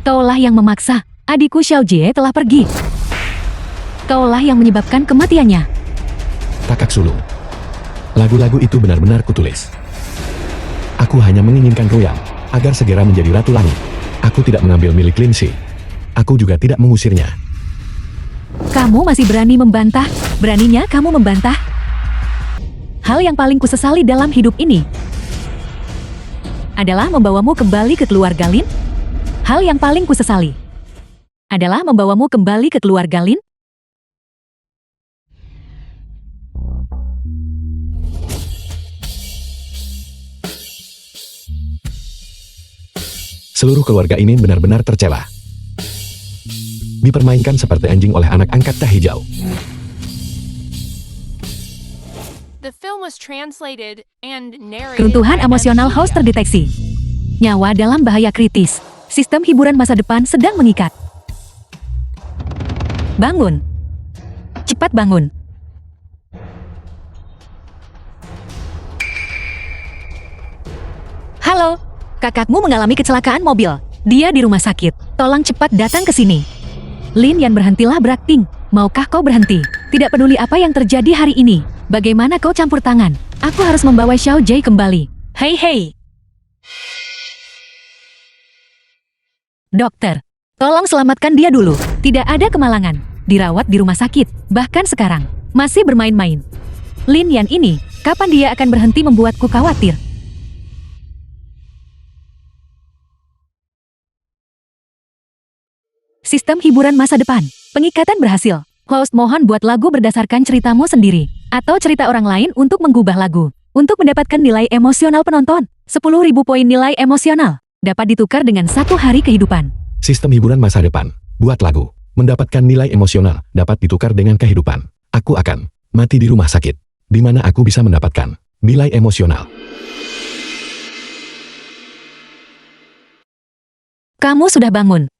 Kaulah yang memaksa. Adikku Xiao Jie telah pergi. Kaulah yang menyebabkan kematiannya. Kakak sulung. Lagu-lagu itu benar-benar kutulis. Aku hanya menginginkan Royang agar segera menjadi Ratu Langit. Aku tidak mengambil milik Lin Si. Aku juga tidak mengusirnya. Kamu masih berani membantah? Beraninya kamu membantah? Hal yang paling kusesali dalam hidup ini adalah membawamu kembali ke keluarga Lin. Hal yang paling kusesali adalah membawamu kembali ke keluarga Lin. Seluruh keluarga ini benar-benar tercela. Dipermainkan seperti anjing oleh anak angkat teh hijau. The film was translated and narrated Keruntuhan by emosional Ed host Sheeran. terdeteksi. Nyawa dalam bahaya kritis. Sistem hiburan masa depan sedang mengikat. Bangun. Cepat bangun. Halo. Kakakmu mengalami kecelakaan mobil. Dia di rumah sakit. Tolong cepat datang ke sini. Lin Yan, berhentilah berakting. Maukah kau berhenti? Tidak peduli apa yang terjadi hari ini. Bagaimana kau campur tangan? Aku harus membawa Xiao Jie kembali. Hei. Dokter, tolong selamatkan dia dulu. Tidak ada kemalangan. Dirawat di rumah sakit. Bahkan sekarang, masih bermain-main. Lin Yan ini, kapan dia akan berhenti membuatku khawatir? Sistem hiburan masa depan. Pengikatan berhasil. Host mohon buat lagu berdasarkan ceritamu sendiri. Atau cerita orang lain untuk menggubah lagu. Untuk mendapatkan nilai emosional penonton. 10.000 poin nilai emosional. Dapat ditukar dengan 1 hari kehidupan. Sistem hiburan masa depan. Buat lagu. Mendapatkan nilai emosional. Dapat ditukar dengan kehidupan. Aku akan mati di rumah sakit. Di mana aku bisa mendapatkan nilai emosional. Kamu sudah bangun.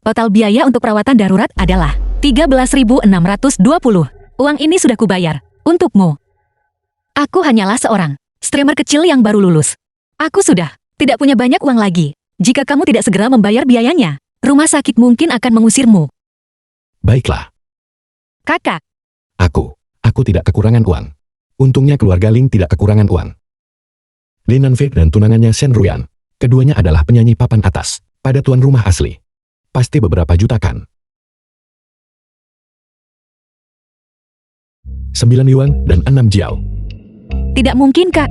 Total biaya untuk perawatan darurat adalah 13.620. Uang ini sudah kubayar. Untukmu. Aku hanyalah seorang streamer kecil yang baru lulus. Aku sudah tidak punya banyak uang lagi. Jika kamu tidak segera membayar biayanya, rumah sakit mungkin akan mengusirmu. Baiklah. Kakak. Aku tidak kekurangan uang. Untungnya keluarga Ling tidak kekurangan uang. Lin Nanfei dan tunangannya Shen Ruyan. Keduanya adalah penyanyi papan atas pada tuan rumah asli. Pasti beberapa juta kan? 9 yuan dan 6 jiao. Tidak mungkin, Kak.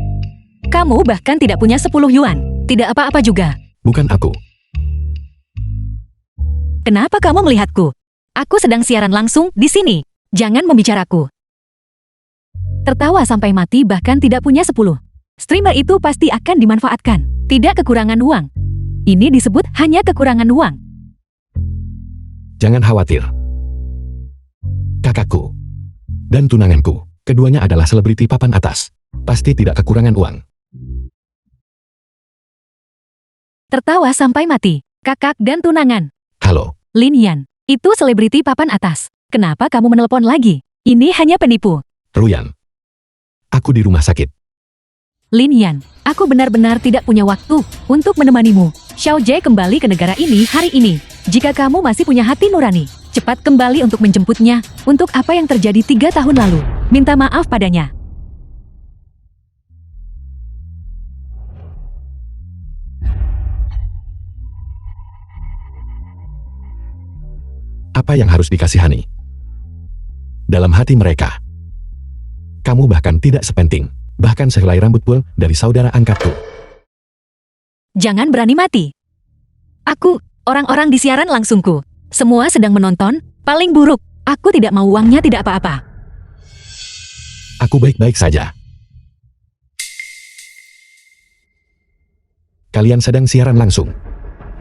Kamu bahkan tidak punya 10 yuan. Tidak apa-apa juga. Bukan aku. Kenapa kamu melihatku? Aku sedang siaran langsung di sini. Jangan membicaraku. Tertawa sampai mati bahkan tidak punya 10. Streamer itu pasti akan dimanfaatkan. Tidak kekurangan uang. Ini disebut hanya kekurangan uang. Jangan khawatir. Kakakku dan tunanganku, keduanya adalah selebriti papan atas. Pasti tidak kekurangan uang. Tertawa sampai mati. Kakak dan tunangan. Halo, Lin Yan, itu selebriti papan atas. Kenapa kamu menelpon lagi? Ini hanya penipu. Ruyan. Aku di rumah sakit. Lin Yan, aku benar-benar tidak punya waktu untuk menemanimu. Xiao Jie kembali ke negara ini hari ini. Jika kamu masih punya hati nurani, cepat kembali untuk menjemputnya. Untuk apa yang terjadi 3 tahun lalu, minta maaf padanya. Apa yang harus dikasihani? Dalam hati mereka, kamu bahkan tidak sepenting, bahkan sehelai rambut pun dari saudara angkatku. Jangan berani mati. Aku, orang-orang di siaran langsungku. Semua sedang menonton, paling buruk. Aku tidak mau uangnya, tidak apa-apa. Aku baik-baik saja. Kalian sedang siaran langsung.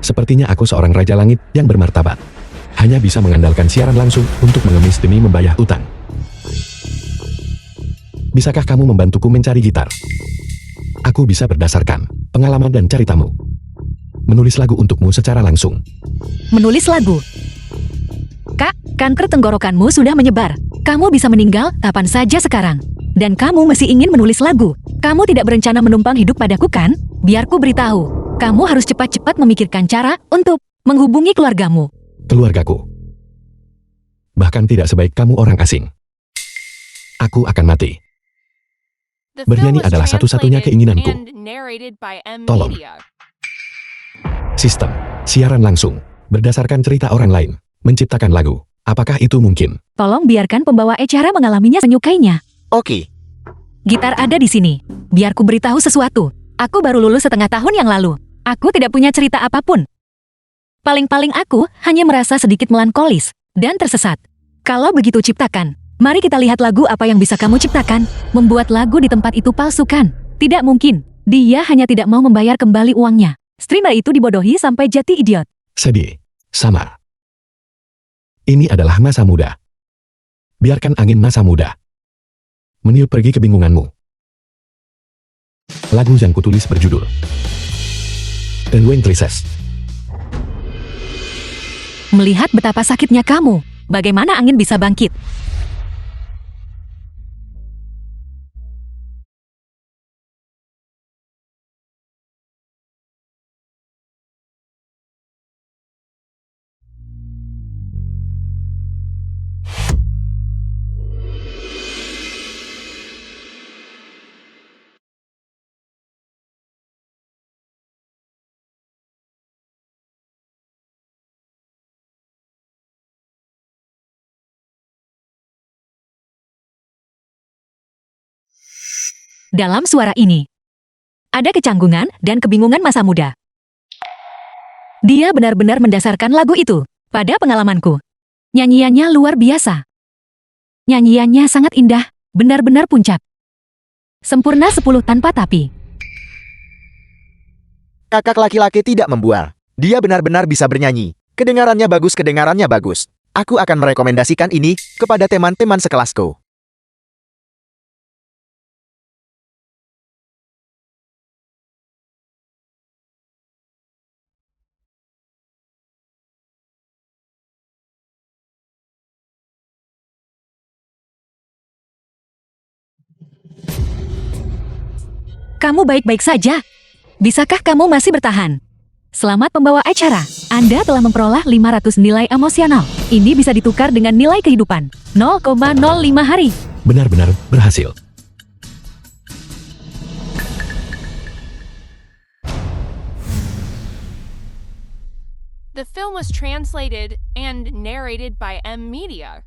Sepertinya aku seorang Raja Langit yang bermartabat. Hanya bisa mengandalkan siaran langsung untuk mengemis demi membayar utang. Bisakah kamu membantuku mencari gitar? Aku bisa berdasarkan pengalaman dan ceritamu menulis lagu untukmu secara langsung. Menulis lagu. Kak, kanker tenggorokanmu sudah menyebar. Kamu bisa meninggal kapan saja sekarang. Dan kamu masih ingin menulis lagu. Kamu tidak berencana menumpang hidup padaku kan? Biar ku beritahu. Kamu harus cepat-cepat memikirkan cara untuk menghubungi keluargamu. Keluargaku. Bahkan tidak sebaik kamu orang asing. Aku akan mati. The Bernyanyi film was adalah satu-satunya translated keinginanku. and narrated by M Tolong. Media. Sistem. Siaran langsung. Berdasarkan cerita orang lain. Menciptakan lagu. Apakah itu mungkin? Tolong biarkan pembawa acara mengalaminya senyukainya. Oke, Gitar ada di sini. Biar ku beritahu sesuatu. Aku baru lulus setengah tahun yang lalu. Aku tidak punya cerita apapun. Paling-paling aku hanya merasa sedikit melankolis dan tersesat. Kalau begitu ciptakan. Mari kita lihat lagu apa yang bisa kamu ciptakan. Membuat lagu di tempat itu palsu kan? Tidak mungkin. Dia hanya tidak mau membayar kembali uangnya. Streamer itu dibodohi sampai jadi idiot. Sedih. Samar. Ini adalah masa muda. Biarkan angin masa muda meniup pergi kebingunganmu. Lagu yang kutulis berjudul The Wayne Crisis. Melihat betapa sakitnya kamu, bagaimana angin bisa bangkit? Dalam suara ini, ada kecanggungan dan kebingungan masa muda. Dia benar-benar mendasarkan lagu itu pada pengalamanku. Nyanyiannya luar biasa. Nyanyiannya sangat indah, benar-benar puncak. Sempurna 10 tanpa tapi. kakak laki-laki tidak membual. Dia benar-benar bisa bernyanyi. Kedengarannya bagus. Aku akan merekomendasikan ini kepada teman-teman sekelasku. Kamu baik-baik saja. Bisakah kamu masih bertahan? Selamat pembawa acara. Anda telah memperoleh 500 nilai emosional. Ini bisa ditukar dengan nilai kehidupan. 0,05 hari. Benar-benar berhasil. The film was translated and narrated by M Media.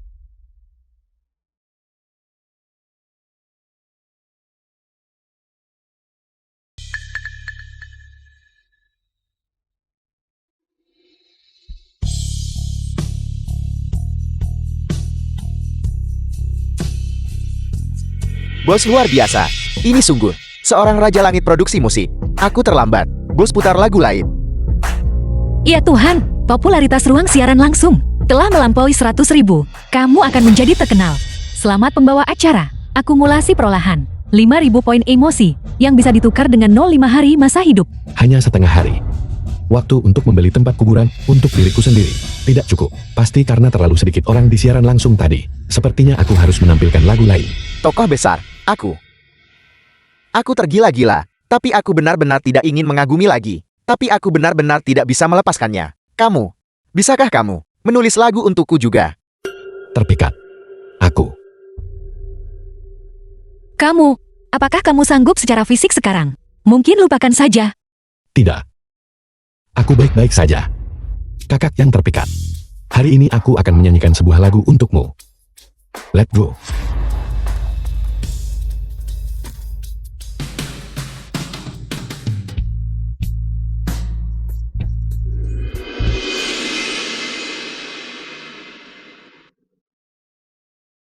Bos luar biasa. Ini sungguh seorang Raja Langit produksi musik. Aku terlambat. Bos putar lagu lain. Ya Tuhan, popularitas ruang siaran langsung telah melampaui 100.000. Kamu akan menjadi terkenal. Selamat pembawa acara. Akumulasi perolahan. 5.000 poin emosi yang bisa ditukar dengan 05 hari masa hidup. Hanya setengah hari. Waktu untuk membeli tempat kuburan untuk diriku sendiri. Tidak cukup. Pasti karena terlalu sedikit orang di siaran langsung tadi. Sepertinya aku harus menampilkan lagu lain. Tokoh besar, aku. Aku tergila-gila, tapi aku benar-benar tidak ingin mengagumi lagi. Tapi aku benar-benar tidak bisa melepaskannya. Kamu, bisakah kamu menulis lagu untukku juga? Terpikat. Aku. Kamu, apakah kamu sanggup secara fisik sekarang? Mungkin lupakan saja. Tidak. Aku baik-baik saja. Kakak yang terpikat. Hari ini aku akan menyanyikan sebuah lagu untukmu. Let's go.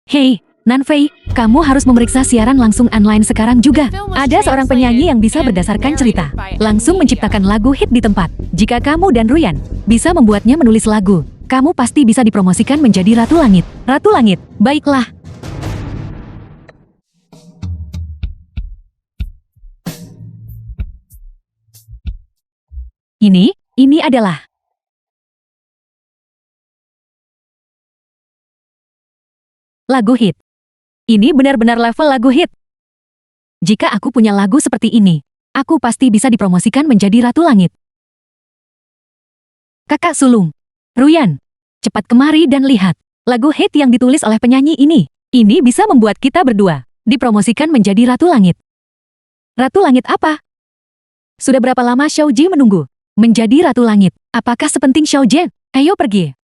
Hei, Nanfei, kamu harus memeriksa siaran langsung online sekarang juga. Ada seorang penyanyi yang bisa berdasarkan cerita, langsung menciptakan lagu hit di tempat. Jika kamu dan Ruyan bisa membuatnya menulis lagu, kamu pasti bisa dipromosikan menjadi Ratu Langit. Ratu Langit, baiklah. Ini adalah lagu hit. Ini benar-benar level lagu hit. Jika aku punya lagu seperti ini, aku pasti bisa dipromosikan menjadi Ratu Langit. Kakak sulung, Ruyan, cepat kemari dan lihat. Lagu hit yang ditulis oleh penyanyi ini. Ini bisa membuat kita berdua dipromosikan menjadi Ratu Langit. Ratu Langit apa? Sudah berapa lama Xiaoji menunggu menjadi Ratu Langit? Apakah sepenting Xiaoji? Ayo pergi.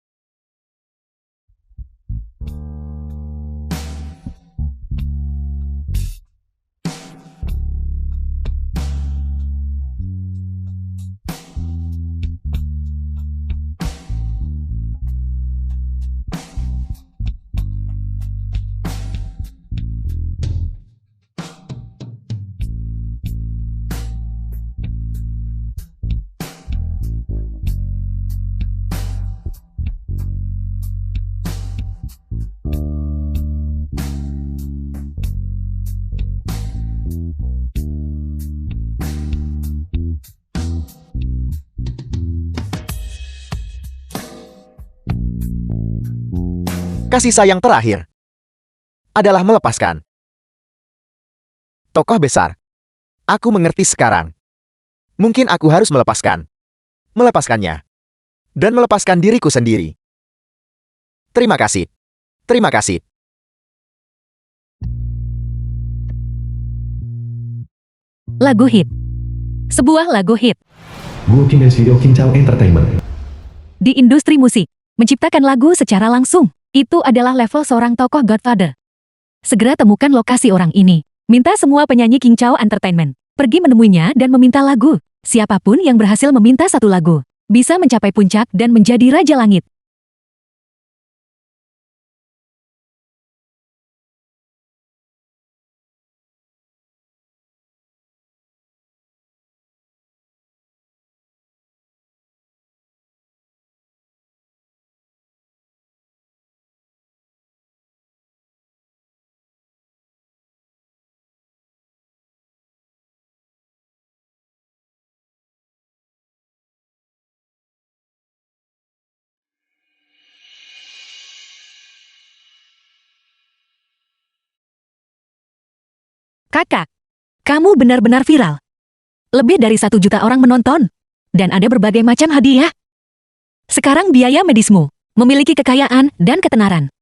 Kasih sayang terakhir adalah melepaskan. Tokoh besar. Aku mengerti sekarang. Mungkin aku harus melepaskannya. Dan melepaskan diriku sendiri. Terima kasih. Terima kasih. Lagu hit. Sebuah lagu hit. Guo Kim Video Kim Chao Entertainment. Di industri musik, menciptakan lagu secara langsung, itu adalah level seorang tokoh Godfather. Segera temukan lokasi orang ini. Minta semua penyanyi King Chao Entertainment pergi menemuinya dan meminta lagu. Siapapun yang berhasil meminta satu lagu, bisa mencapai puncak dan menjadi Raja Langit. Kakak, kamu benar-benar viral. Lebih dari 1 juta orang menonton. Dan ada berbagai macam hadiah. Sekarang biaya medismu memiliki kekayaan dan ketenaran.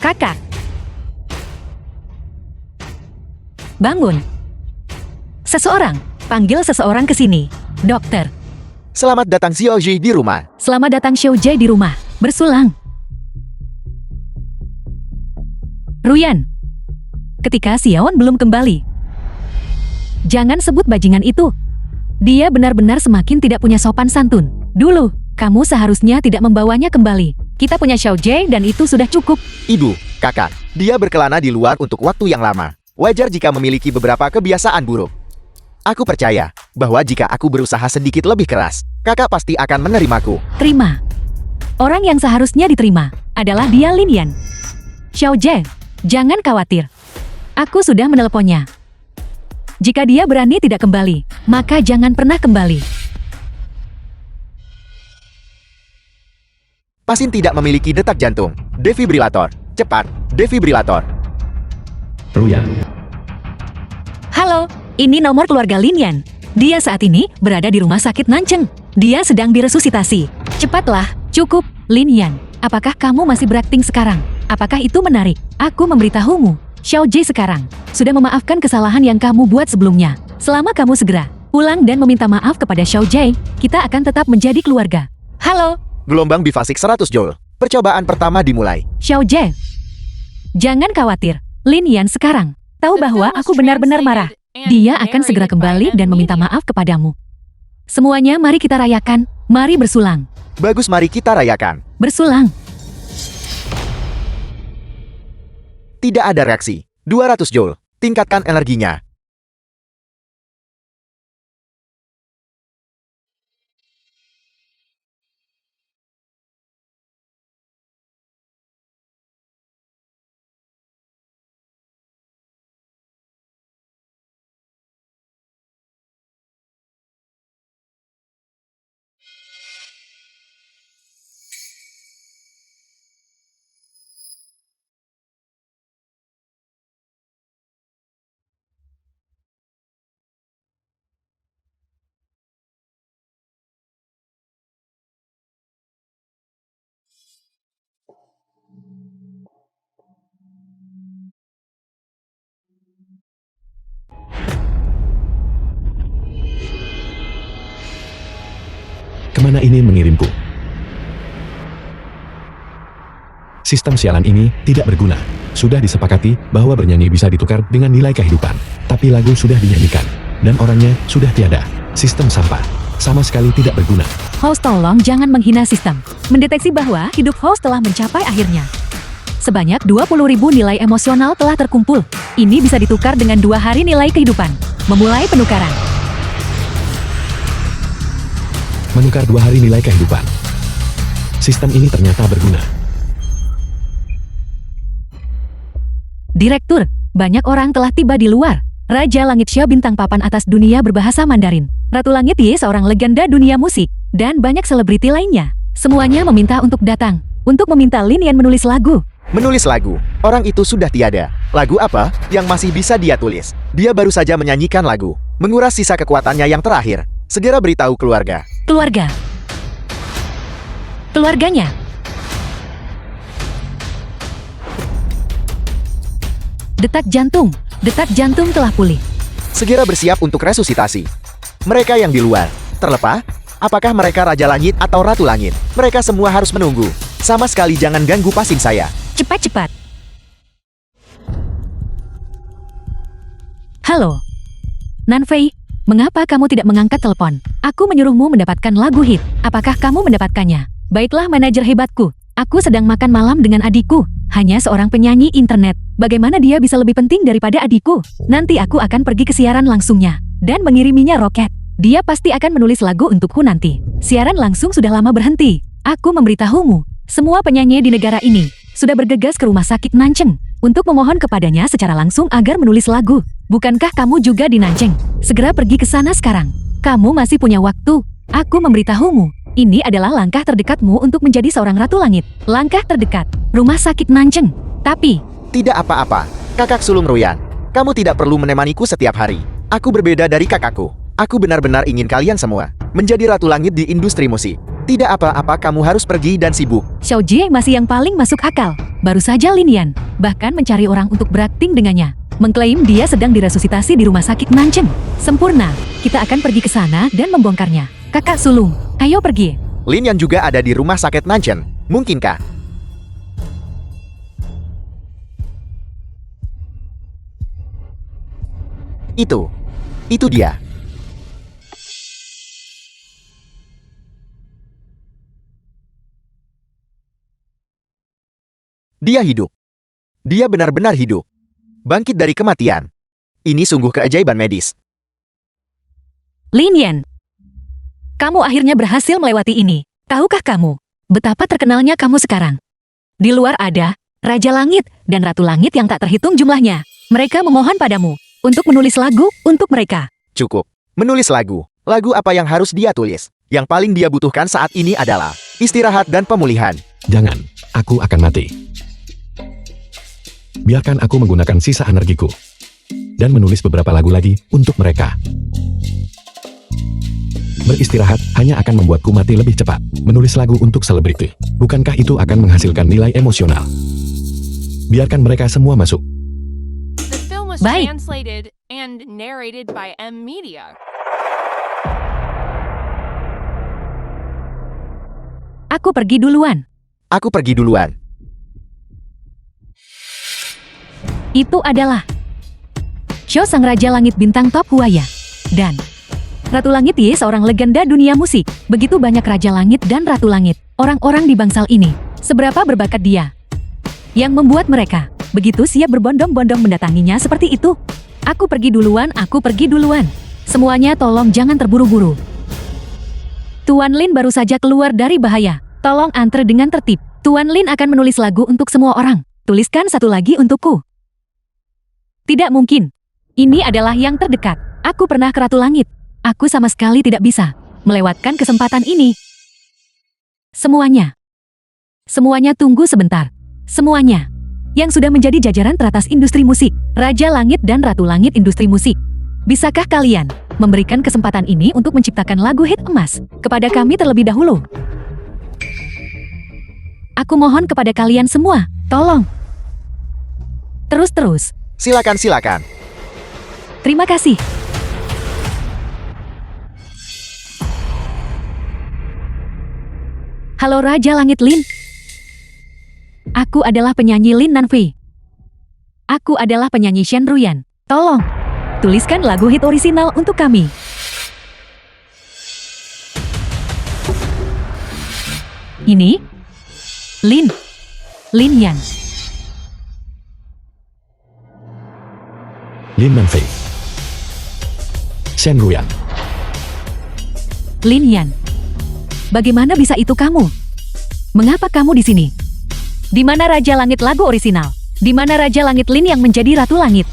Kakak, bangun. Panggil seseorang ke sini. Dokter, Selamat datang Xiaoji di rumah. selamat datang Xiaoji di rumah. Bersulang. Ruyan, ketika Xiaon belum kembali, jangan sebut bajingan itu. Dia benar-benar semakin tidak punya sopan santun. Dulu, kamu seharusnya tidak membawanya kembali. Kita punya Xiaoji dan itu sudah cukup. Ibu, kakak, dia berkelana di luar untuk waktu yang lama. Wajar jika memiliki beberapa kebiasaan buruk. Aku percaya bahwa jika aku berusaha sedikit lebih keras, kakak pasti akan menerimaku. Terima. Orang yang seharusnya diterima adalah dia Lin Yan. Xiaoji, jangan khawatir. Aku sudah menelponnya. Jika dia berani tidak kembali, maka jangan pernah kembali. Pasien tidak memiliki detak jantung. Defibrilator. Cepat, defibrilator. Ruyan. Halo, ini nomor keluarga Lin Yan. Dia saat ini berada di rumah sakit Nancheng. Dia sedang diresusitasi. Cepatlah, cukup, Lin Yan. Apakah kamu masih berakting sekarang? Apakah itu menarik? Aku memberitahumu, Xiaoji sekarang sudah memaafkan kesalahan yang kamu buat sebelumnya. Selama kamu segera pulang dan meminta maaf kepada Xiaoji, kita akan tetap menjadi keluarga. Halo, Gelombang bifasik 100 joule. Percobaan pertama dimulai. Xiaoji. Jangan khawatir, Lin Yan sekarang tahu bahwa aku benar-benar marah. Dia akan segera kembali dan meminta maaf kepadamu. Semuanya mari kita rayakan. Mari bersulang. Bagus, mari kita rayakan. Bersulang. Tidak ada reaksi. 200 joule. Tingkatkan energinya. Mana ini mengirimku? Sistem sialan ini tidak berguna. Sudah disepakati bahwa bernyanyi bisa ditukar dengan nilai kehidupan. Tapi lagu sudah dinyanyikan. Dan orangnya sudah tiada. Sistem sampah. Sama sekali tidak berguna. Host tolong jangan menghina sistem. Mendeteksi bahwa hidup host telah mencapai akhirnya. Sebanyak 20.000 nilai emosional telah terkumpul. Ini bisa ditukar dengan 2 hari nilai kehidupan. Memulai penukaran. Menukar 2 hari nilai kehidupan. Sistem ini ternyata berguna. Direktur, banyak orang telah tiba di luar. Raja Langit Xia bintang papan atas dunia berbahasa Mandarin. Ratu Langit Ye seorang legenda dunia musik. Dan banyak selebriti lainnya. Semuanya meminta untuk datang. Untuk meminta Lin Yan menulis lagu. Menulis lagu. Orang itu sudah tiada. Lagu apa yang masih bisa dia tulis? Dia baru saja menyanyikan lagu. Menguras sisa kekuatannya yang terakhir. Segera beritahu keluarga. Keluarga. Keluarganya. Detak jantung telah pulih. Segera bersiap untuk resusitasi. Mereka yang di luar, terlepas, apakah mereka Raja Langit atau Ratu Langit? Mereka semua harus menunggu. Sama sekali jangan ganggu passing saya. Cepat-cepat. Halo. Nanfei, mengapa kamu tidak mengangkat telepon? Aku menyuruhmu mendapatkan lagu hit. Apakah kamu mendapatkannya? Baiklah manajer hebatku. Aku sedang makan malam dengan adikku. Hanya seorang penyanyi internet. Bagaimana dia bisa lebih penting daripada adikku? Nanti aku akan pergi ke siaran langsungnya. Dan mengiriminya roket. Dia pasti akan menulis lagu untukku nanti. Siaran langsung sudah lama berhenti. Aku memberitahumu. Semua penyanyi di negara ini sudah bergegas ke rumah sakit Nancheng. Untuk memohon kepadanya secara langsung agar menulis lagu. Bukankah kamu juga di Nancheng? Segera pergi ke sana sekarang. Kamu masih punya waktu. Aku memberitahumu. Ini adalah langkah terdekatmu untuk menjadi seorang Ratu Langit. Langkah terdekat. Rumah sakit Nancheng. Tapi Tidak apa-apa, kakak sulung Ruyan. Kamu tidak perlu menemaniku setiap hari. Aku berbeda dari kakakku. Aku benar-benar ingin kalian semua menjadi Ratu Langit di industri musik. Tidak apa-apa kamu harus pergi dan sibuk. Xiao Jie masih yang paling masuk akal. Baru saja Lin Yan bahkan mencari orang untuk berakting dengannya. Mengklaim dia sedang diresusitasi di rumah sakit Nancheng. Sempurna. Kita akan pergi ke sana dan membongkarnya. Kakak sulung, ayo pergi. Lin Yan juga ada di rumah sakit Nancheng. Mungkinkah? Itu dia. Dia hidup. Dia benar-benar hidup. Bangkit dari kematian. Ini sungguh keajaiban medis. Lin Yan, kamu akhirnya berhasil melewati ini. Tahukah kamu betapa terkenalnya kamu sekarang? Di luar ada Raja Langit dan Ratu Langit yang tak terhitung jumlahnya. Mereka memohon padamu untuk menulis lagu untuk mereka. Cukup. Menulis lagu. Lagu apa yang harus dia tulis? Yang paling dia butuhkan saat ini adalah istirahat dan pemulihan. Jangan, aku akan mati. Biarkan aku menggunakan sisa energiku. Dan menulis beberapa lagu lagi untuk mereka. Beristirahat hanya akan membuatku mati lebih cepat. Menulis lagu untuk selebriti. Bukankah itu akan menghasilkan nilai emosional? Biarkan mereka semua masuk. The film was Baik. translated and narrated by M Media. Aku pergi duluan. Aku pergi duluan. Itu adalah Xiao Sang Raja Langit Bintang Top Huaya. Dan Ratu Langit Ye seorang legenda dunia musik. Begitu banyak Raja Langit dan Ratu Langit. Orang-orang di bangsal ini. Seberapa berbakat dia. Yang membuat mereka begitu siap berbondong-bondong mendatanginya seperti itu. Aku pergi duluan, aku pergi duluan. Semuanya tolong jangan terburu-buru. Tuan Lin baru saja keluar dari bahaya. Tolong antre dengan tertib. Tuan Lin akan menulis lagu untuk semua orang. Tuliskan satu lagi untukku. Tidak mungkin. Ini adalah yang terdekat. Aku pernah ke Ratu Langit. Aku sama sekali tidak bisa melewatkan kesempatan ini. Semuanya. Semuanya tunggu sebentar. Semuanya. Yang sudah menjadi jajaran teratas industri musik. Raja Langit dan Ratu Langit industri musik. Bisakah kalian memberikan kesempatan ini untuk menciptakan lagu hit emas kepada kami terlebih dahulu? Aku mohon kepada kalian semua, tolong. Terus. Silakan, silakan. Terima kasih. Halo Raja Langit Lin. Aku adalah penyanyi Lin Nanfei. Aku adalah penyanyi Shen Ruyan. Tolong, tuliskan lagu hit orisinal untuk kami. Ini Lin Yan. Lin Nanfei. Shen Ruyan. Lin Yan. Bagaimana bisa itu kamu? Mengapa kamu di sini? Di mana Raja Langit lagu orisinal? Di mana Raja Langit Lin yang menjadi Ratu Langit?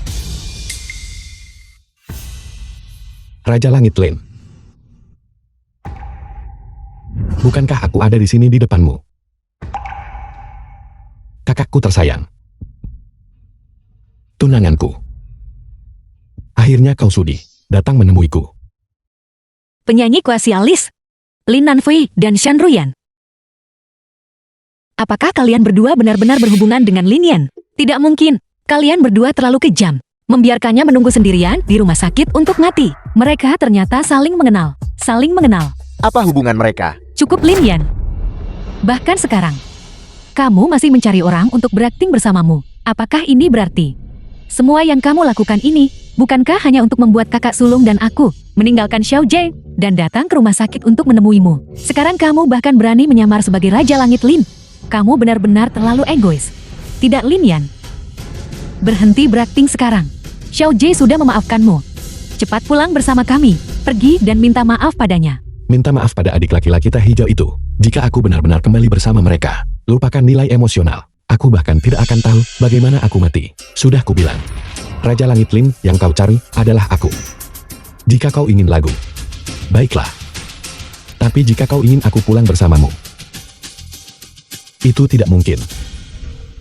Raja Langit Lin. Bukankah aku ada di sini di depanmu? Kakakku tersayang. Tunanganku. Akhirnya kau sudi datang menemuiku. Penyanyi kuasialis Lin Nanfei dan Shen Ruyan. Apakah kalian berdua benar-benar berhubungan dengan Lin Yan? Tidak mungkin. Kalian berdua terlalu kejam. Membiarkannya menunggu sendirian di rumah sakit untuk mati. Mereka ternyata saling mengenal. Saling mengenal. Apa hubungan mereka? Cukup Lin Yan. Bahkan sekarang, kamu masih mencari orang untuk berakting bersamamu. Apakah ini berarti semua yang kamu lakukan ini bukankah hanya untuk membuat kakak sulung dan aku meninggalkan Xiao Jie dan datang ke rumah sakit untuk menemuimu? Sekarang kamu bahkan berani menyamar sebagai Raja Langit Lin. Kamu benar-benar terlalu egois. Tidak Lin Yan. Berhenti berakting sekarang. Xiao Jie sudah memaafkanmu. Cepat pulang bersama kami. Pergi dan minta maaf padanya. Minta maaf pada adik laki-laki teh hijau itu. Jika aku benar-benar kembali bersama mereka, lupakan nilai emosional. Aku bahkan tidak akan tahu bagaimana aku mati. Sudah kubilang. Raja Langit Lin yang kau cari adalah aku. Jika kau ingin lagu, baiklah. Tapi jika kau ingin aku pulang bersamamu, itu tidak mungkin.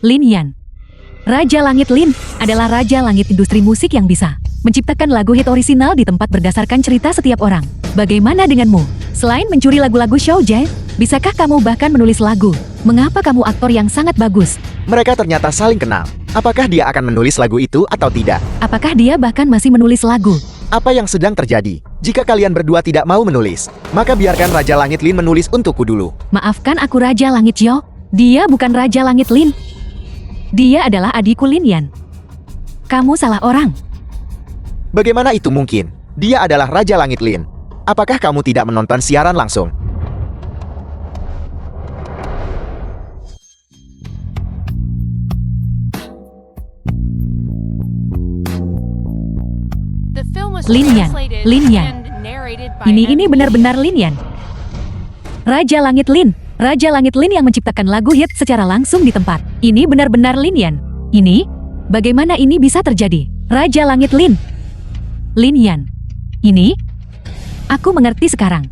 Lin Yan. Raja Langit Lin adalah Raja Langit industri musik yang bisa menciptakan lagu hit orisinal di tempat berdasarkan cerita setiap orang. Bagaimana denganmu? Selain mencuri lagu-lagu Xiao Jie, bisakah kamu bahkan menulis lagu? Mengapa kamu aktor yang sangat bagus? Mereka ternyata saling kenal. Apakah dia akan menulis lagu itu atau tidak? Apakah dia bahkan masih menulis lagu? Apa yang sedang terjadi? Jika kalian berdua tidak mau menulis, maka biarkan Raja Langit Lin menulis untukku dulu. Maafkan aku Raja Langit Yo. Dia bukan Raja Langit Lin. Dia adalah adikku Lin Yan. Kamu salah orang. Bagaimana itu mungkin? Dia adalah Raja Langit Lin. Apakah kamu tidak menonton siaran langsung? The film was Lin Yan. translated Lin Yan. and narrated by Ini M. benar-benar Lin Yan. Raja Langit Lin. Raja Langit Lin yang menciptakan lagu hit secara langsung di tempat. Ini benar-benar Lin Yan. Ini? Bagaimana ini bisa terjadi? Raja Langit Lin. Lin Yan. Ini? Aku mengerti sekarang.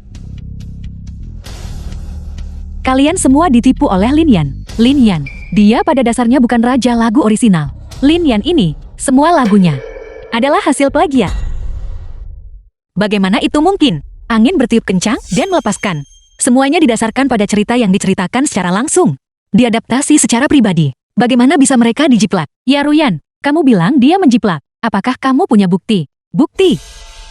Kalian semua ditipu oleh Lin Yan. Lin Yan. Dia pada dasarnya bukan raja lagu orisinal. Lin Yan ini, semua lagunya adalah hasil plagiat. Bagaimana itu mungkin? Angin bertiup kencang dan melepaskan. Semuanya didasarkan pada cerita yang diceritakan secara langsung. Diadaptasi secara pribadi. Bagaimana bisa mereka dijiplak? Ya Ruyan, kamu bilang dia menjiplak. Apakah kamu punya bukti? Bukti?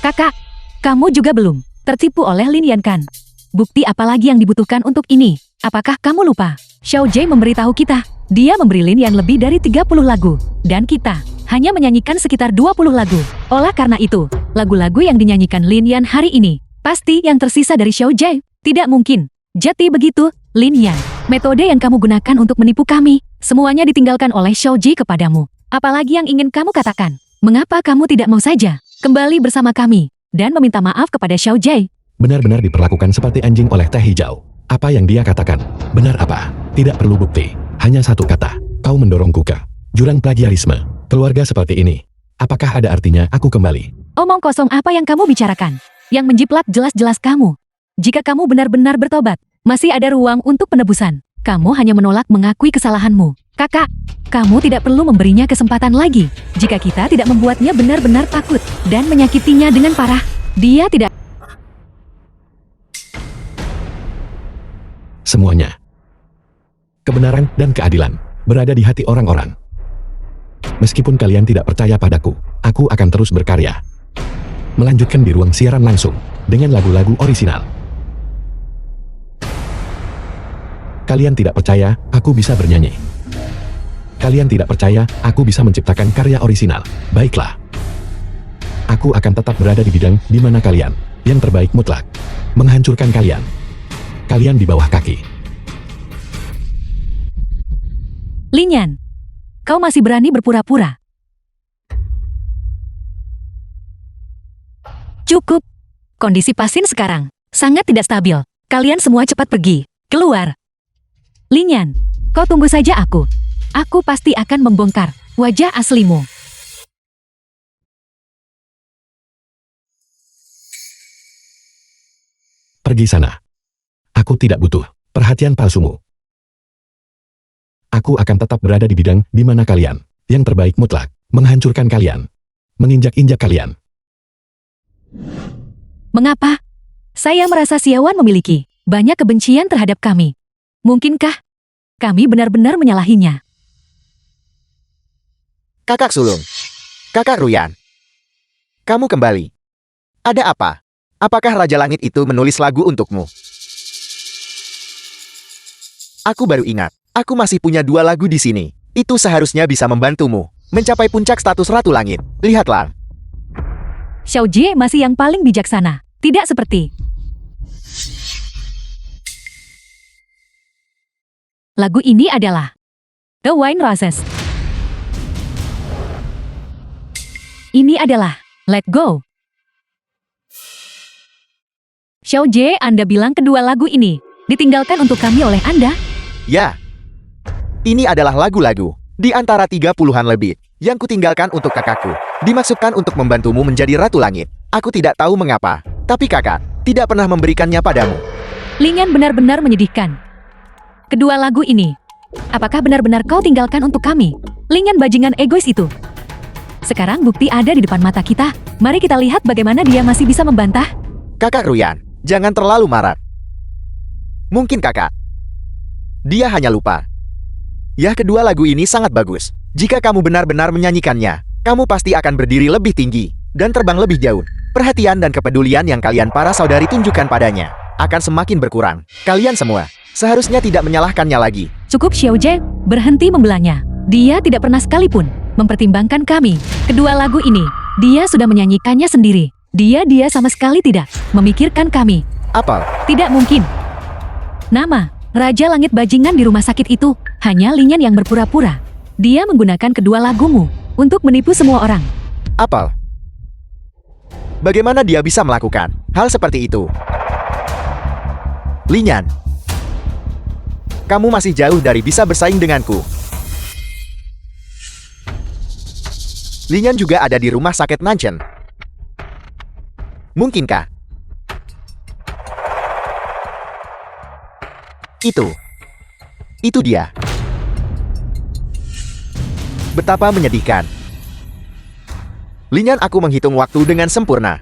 Kakak, kamu juga belum tertipu oleh Lin Yan kan? Bukti apa lagi yang dibutuhkan untuk ini? Apakah kamu lupa? Xiao Jie memberitahu kita, dia memberi Lin Yan lebih dari 30 lagu. Dan kita hanya menyanyikan sekitar 20 lagu. Oleh karena itu, lagu-lagu yang dinyanyikan Lin Yan hari ini, pasti yang tersisa dari Xiao Jie. Tidak mungkin. Jadi begitu, Lin Yan. Metode yang kamu gunakan untuk menipu kami, semuanya ditinggalkan oleh Xiao Jie kepadamu. Apalagi yang ingin kamu katakan? Mengapa kamu tidak mau saja kembali bersama kami dan meminta maaf kepada Xiao Jie? Benar-benar diperlakukan seperti anjing oleh teh hijau. Apa yang dia katakan? Benar apa? Tidak perlu bukti. Hanya satu kata. Kau mendorongku ke jurang plagiarisme. Keluarga seperti ini. Apakah ada artinya aku kembali? Omong kosong apa yang kamu bicarakan? Yang menjiplak jelas-jelas kamu. Jika kamu benar-benar bertobat, masih ada ruang untuk penebusan. Kamu hanya menolak mengakui kesalahanmu. Kakak, kamu tidak perlu memberinya kesempatan lagi. Jika kita tidak membuatnya benar-benar takut dan menyakitinya dengan parah, dia tidak. Semuanya. Kebenaran dan keadilan berada di hati orang-orang. Meskipun kalian tidak percaya padaku, aku akan terus berkarya. Melanjutkan di ruang siaran langsung dengan lagu-lagu orisinal. Kalian tidak percaya, aku bisa bernyanyi. Kalian tidak percaya, aku bisa menciptakan karya orisinal. Baiklah. Aku akan tetap berada di bidang di mana kalian, yang terbaik mutlak, menghancurkan kalian. Kalian di bawah kaki. Lin Yan, kau masih berani berpura-pura? Cukup. Kondisi pasien sekarang sangat tidak stabil. Kalian semua cepat pergi. Keluar. Lin Yan, kau tunggu saja aku. Aku pasti akan membongkar wajah aslimu. Pergi sana. Aku tidak butuh perhatian palsumu. Aku akan tetap berada di bidang di mana kalian, yang terbaik mutlak, menghancurkan kalian, menginjak-injak kalian. Mengapa? Saya merasa Xiaowan memiliki banyak kebencian terhadap kami. Mungkinkah kami benar-benar menyalahinya? Kakak sulung. Kakak Ruyan. Kamu kembali. Ada apa? Apakah Raja Langit itu menulis lagu untukmu? Aku baru ingat. Aku masih punya 2 lagu di sini. Itu seharusnya bisa membantumu mencapai puncak status Ratu Langit. Lihatlah. Xiao Jie masih yang paling bijaksana. Tidak seperti lagu ini adalah The Wine Roses. Ini adalah Let Go. Xiao Jie, Anda bilang kedua lagu ini ditinggalkan untuk kami oleh Anda? Ya. Ini adalah lagu-lagu di antara 30-an lebih yang kutinggalkan untuk kakakku. Dimaksudkan untuk membantumu menjadi Ratu Langit. Aku tidak tahu mengapa, tapi kakak tidak pernah memberikannya padamu. Lin Yan benar-benar menyedihkan. Kedua lagu ini, apakah benar-benar kau tinggalkan untuk kami? Lin Yan bajingan egois itu. Sekarang bukti ada di depan mata kita. Mari kita lihat bagaimana dia masih bisa membantah. Kakak Ruyan, jangan terlalu marah. Mungkin kakak. Dia hanya lupa. Ya, kedua lagu ini sangat bagus. Jika kamu benar-benar menyanyikannya, kamu pasti akan berdiri lebih tinggi dan terbang lebih jauh. Perhatian dan kepedulian yang kalian para saudari tunjukkan padanya akan semakin berkurang. Kalian semua seharusnya tidak menyalahkannya lagi. Cukup Xiao Jie, berhenti membelanya. Dia tidak pernah sekalipun mempertimbangkan kami. Kedua lagu ini, dia sudah menyanyikannya sendiri. Dia sama sekali tidak memikirkan kami. Apa? Tidak mungkin. Nama Raja Langit bajingan di rumah sakit itu hanya Lin Yan yang berpura-pura. Dia menggunakan kedua lagumu untuk menipu semua orang. Apa? Bagaimana dia bisa melakukan hal seperti itu? Lin Yan, kamu masih jauh dari bisa bersaing denganku. Lin Yan juga ada di rumah sakit Nanchen. Mungkinkah? Itu dia. Betapa menyedihkan. Lin Yan, aku menghitung waktu dengan sempurna.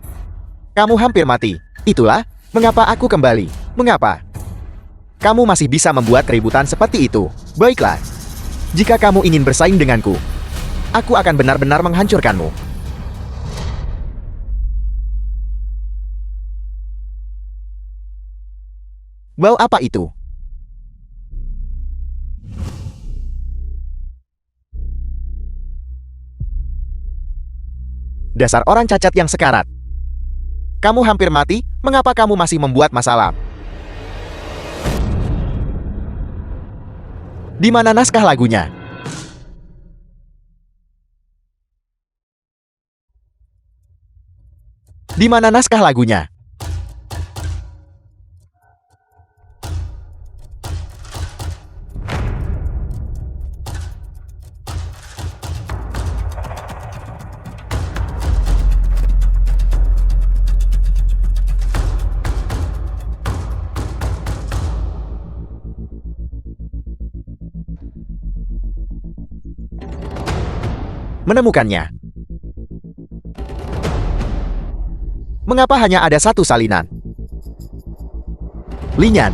Kamu hampir mati. Itulah mengapa aku kembali. Mengapa? Kamu masih bisa membuat keributan seperti itu. Baiklah. Jika kamu ingin bersaing denganku, aku akan benar-benar menghancurkanmu. Wow, apa itu? Dasar orang cacat yang sekarat. Kamu hampir mati, mengapa kamu masih membuat masalah? Di mana naskah lagunya? Di mana naskah lagunya? Menemukannya. Mengapa hanya ada satu salinan? Lin Yan,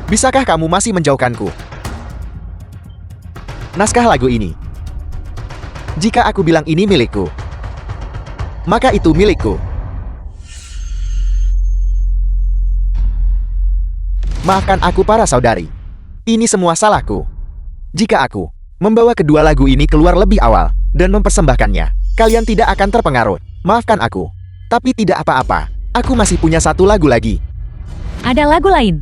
bisakah kamu masih menjauhkanku? Naskah lagu ini. Jika aku bilang ini milikku, maka itu milikku. Maafkan aku para saudari. Ini semua salahku. Jika aku membawa kedua lagu ini keluar lebih awal dan mempersembahkannya, kalian tidak akan terpengaruh. Maafkan aku. Tapi tidak apa-apa. Aku masih punya satu lagu lagi. Ada lagu lain.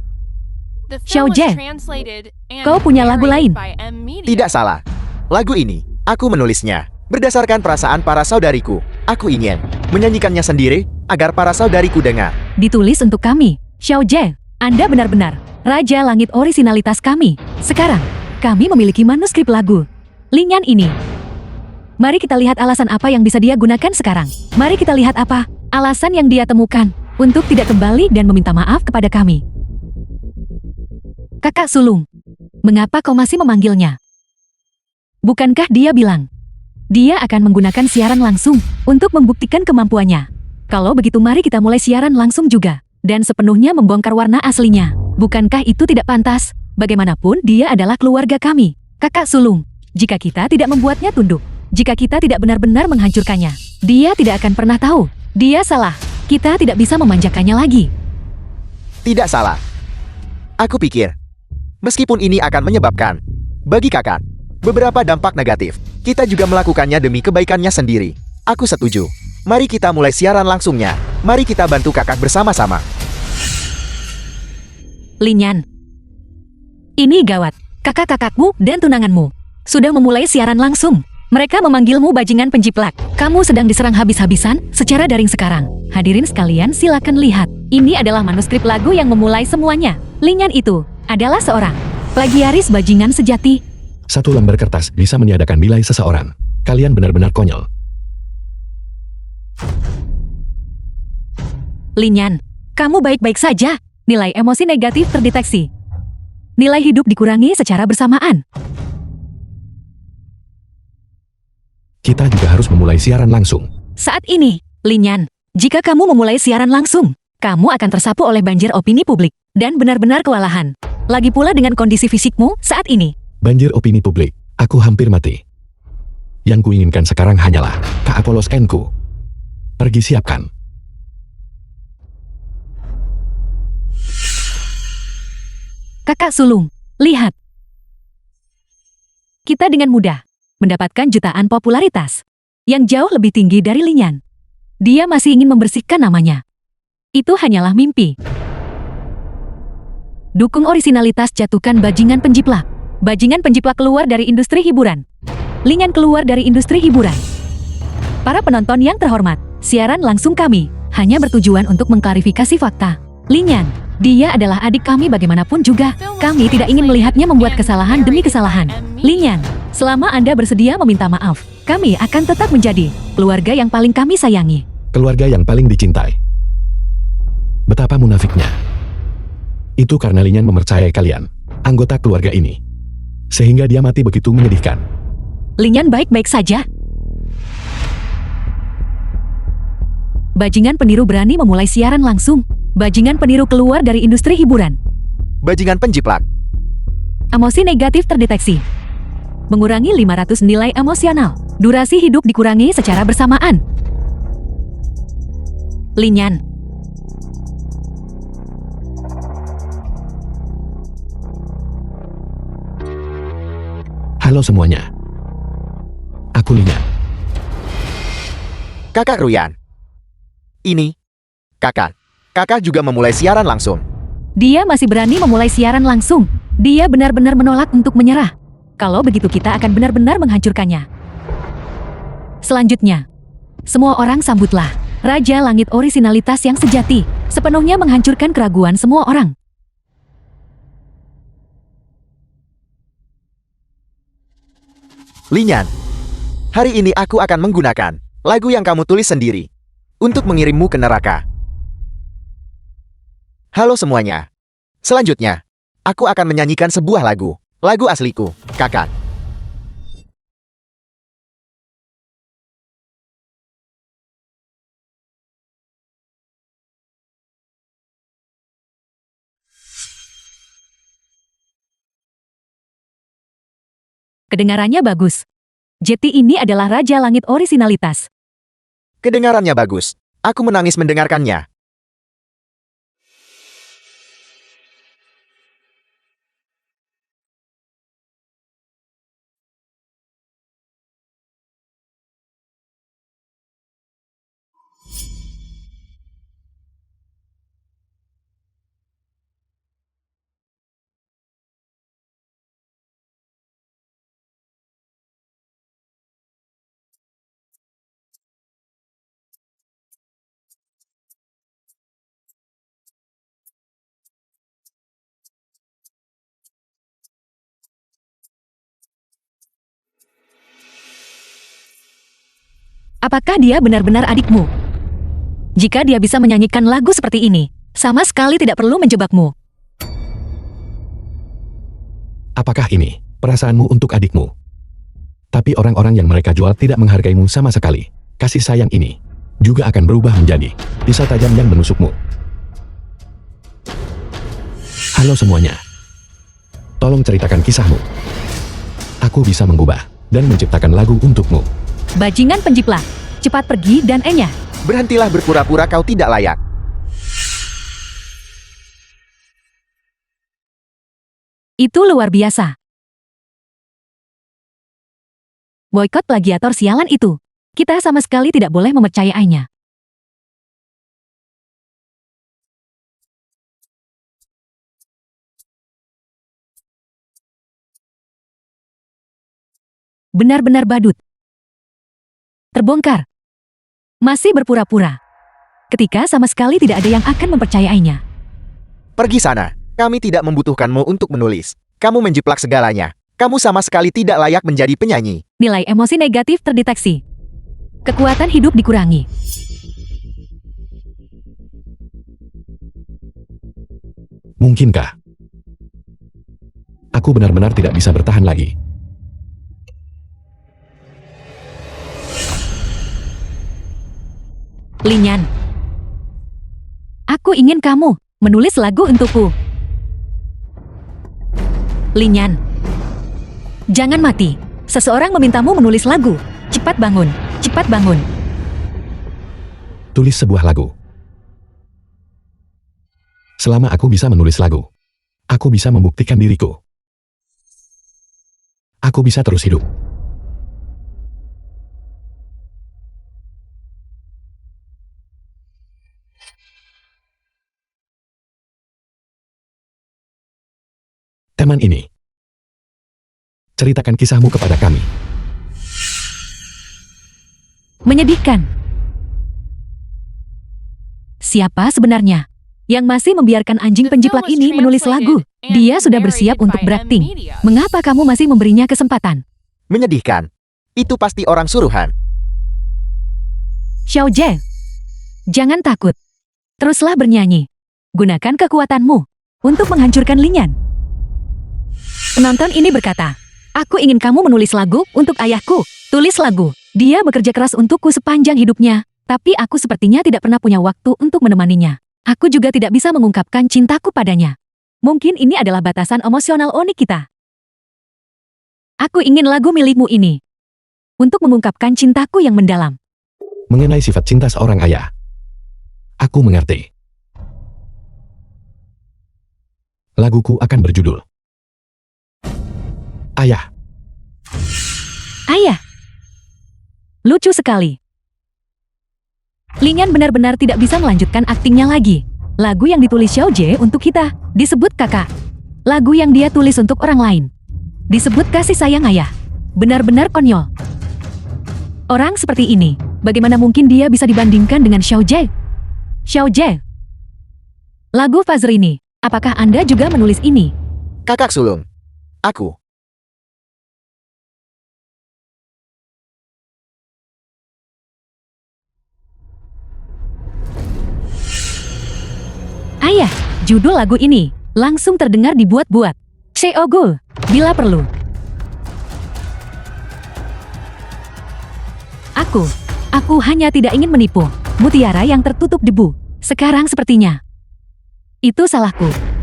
The Xiao film was Jie, translated and kau punya lagu lain? narrated by M Media. Tidak salah. Lagu ini, aku menulisnya berdasarkan perasaan para saudariku. Aku ingin menyanyikannya sendiri agar para saudariku dengar. Ditulis untuk kami. Xiao Jie, Anda benar-benar Raja Langit orisinalitas kami. Sekarang, kami memiliki manuskrip lagu Linyan ini. Mari kita lihat alasan apa yang bisa dia gunakan sekarang. Mari kita lihat apa alasan yang dia temukan untuk tidak kembali dan meminta maaf kepada kami. Kakak sulung, mengapa kau masih memanggilnya? Bukankah dia bilang dia akan menggunakan siaran langsung untuk membuktikan kemampuannya? Kalau begitu mari kita mulai siaran langsung juga dan sepenuhnya membongkar warna aslinya. Bukankah itu tidak pantas? Bagaimanapun dia adalah keluarga kami. Kakak sulung, jika kita tidak membuatnya tunduk, jika kita tidak benar-benar menghancurkannya, dia tidak akan pernah tahu. Dia salah. Kita tidak bisa memanjakannya lagi. Tidak salah. Aku pikir, meskipun ini akan menyebabkan bagi kakak beberapa dampak negatif, kita juga melakukannya demi kebaikannya sendiri. Aku setuju. Mari kita mulai siaran langsungnya. Mari kita bantu kakak bersama-sama. Linyan, ini gawat. Kakak-kakakmu dan tunanganmu sudah memulai siaran langsung. Mereka memanggilmu bajingan penjiplak. Kamu sedang diserang habis-habisan secara daring sekarang. Hadirin sekalian silakan lihat. Ini adalah manuskrip lagu yang memulai semuanya. Linyan itu adalah seorang plagiaris bajingan sejati. Satu lembar kertas bisa meniadakan nilai seseorang. Kalian benar-benar konyol. Linyan, kamu baik-baik saja. Nilai emosi negatif terdeteksi. Nilai hidup dikurangi secara bersamaan. Kita juga harus memulai siaran langsung. Saat ini, Linyan, jika kamu memulai siaran langsung, kamu akan tersapu oleh banjir opini publik dan benar-benar kewalahan. Lagi pula dengan kondisi fisikmu saat ini. Banjir opini publik. Aku hampir mati. Yang kuinginkan sekarang hanyalah Kak Apolos N-ku. Pergi siapkan. Kakak sulung, lihat. Kita dengan mudah mendapatkan jutaan popularitas yang jauh lebih tinggi dari Linyan. Dia masih ingin membersihkan namanya. Itu hanyalah mimpi. Dukung orisinalitas, jatuhkan bajingan penjiplak. Bajingan penjiplak keluar dari industri hiburan. Linyan keluar dari industri hiburan. Para penonton yang terhormat, siaran langsung kami hanya bertujuan untuk mengklarifikasi fakta. Linyan, dia adalah adik kami bagaimanapun juga. Kami tidak ingin melihatnya membuat kesalahan demi kesalahan. Linyan, selama Anda bersedia meminta maaf, kami akan tetap menjadi keluarga yang paling kami sayangi. Keluarga yang paling dicintai. Betapa munafiknya. Itu karena Linyan mempercayai kalian, anggota keluarga ini. Sehingga dia mati begitu menyedihkan. Linyan baik-baik saja. Bajingan peniru berani memulai siaran langsung. Bajingan peniru keluar dari industri hiburan. Bajingan penjiplak. Emosi negatif terdeteksi. Mengurangi 500 nilai emosional. Durasi hidup dikurangi secara bersamaan. Linyan. Halo semuanya. Aku Linyan. Kakak Ruyan. Ini, kakak. Kakak juga memulai siaran langsung. Dia masih berani memulai siaran langsung. Dia benar-benar menolak untuk menyerah. Kalau begitu kita akan benar-benar menghancurkannya. Selanjutnya, semua orang sambutlah Raja Langit orisinalitas yang sejati, sepenuhnya menghancurkan keraguan semua orang. Linyan, hari ini aku akan menggunakan lagu yang kamu tulis sendiri untuk mengirimmu ke neraka. Halo semuanya. Selanjutnya, aku akan menyanyikan sebuah lagu asliku, kakak. Kedengarannya bagus. Jeti ini adalah Raja Langit orisinalitas. Kedengarannya bagus. Aku menangis mendengarkannya. Apakah dia benar-benar adikmu? Jika dia bisa menyanyikan lagu seperti ini, sama sekali tidak perlu menjebakmu. Apakah ini perasaanmu untuk adikmu? Tapi orang-orang yang mereka jual tidak menghargaimu sama sekali. Kasih sayang ini juga akan berubah menjadi pisau tajam yang menusukmu. Halo semuanya. Tolong ceritakan kisahmu. Aku bisa mengubah dan menciptakan lagu untukmu. Bajingan penjiplak, cepat pergi dan enyah. Berhentilah berpura-pura kau tidak layak. Itu luar biasa. Boykot plagiator sialan itu. Kita sama sekali tidak boleh mempercayainya. Benar-benar badut. Terbongkar. Masih berpura-pura. Ketika sama sekali tidak ada yang akan mempercayainya. Pergi sana. Kami tidak membutuhkanmu untuk menulis. Kamu menjiplak segalanya. Kamu sama sekali tidak layak menjadi penyanyi. Nilai emosi negatif terdeteksi. Kekuatan hidup dikurangi. Mungkinkah aku benar-benar tidak bisa bertahan lagi? Linyan. Aku ingin kamu menulis lagu untukku. Linyan. Jangan mati. Seseorang memintamu menulis lagu. Cepat bangun. Cepat bangun. Tulis sebuah lagu. Selama aku bisa menulis lagu, aku bisa membuktikan diriku. Aku bisa terus hidup. Teman ini. Ceritakan kisahmu kepada kami. Menyedihkan. Siapa sebenarnya yang masih membiarkan anjing penjiplak ini menulis lagu? Dia sudah bersiap untuk berakting. Mengapa kamu masih memberinya kesempatan? Menyedihkan. Itu pasti orang suruhan. Xiao Jie, jangan takut. Teruslah bernyanyi. Gunakan kekuatanmu untuk menghancurkan Linyan. Penonton ini berkata, aku ingin kamu menulis lagu untuk ayahku. Tulis lagu. Dia bekerja keras untukku sepanjang hidupnya, tapi aku sepertinya tidak pernah punya waktu untuk menemaninya. Aku juga tidak bisa mengungkapkan cintaku padanya. Mungkin ini adalah batasan emosional unik kita. Aku ingin lagu milikmu ini untuk mengungkapkan cintaku yang mendalam. Mengenai sifat cinta seorang ayah, aku mengerti. Laguku akan berjudul Ayah. Ayah. Lucu sekali. Linyan benar-benar tidak bisa melanjutkan aktingnya lagi. Lagu yang ditulis Xiao Jie untuk kita disebut kakak. Lagu yang dia tulis untuk orang lain disebut kasih sayang ayah. Benar-benar konyol. Orang seperti ini, bagaimana mungkin dia bisa dibandingkan dengan Xiao Jie? Xiao Jie. Lagu Fazrini, apakah Anda juga menulis ini? Kakak sulung. Aku. Ayah, judul lagu ini langsung terdengar dibuat-buat. Seogul, bila perlu. Aku hanya tidak ingin menipu. Mutiara yang tertutup debu. Sekarang sepertinya. Itu salahku.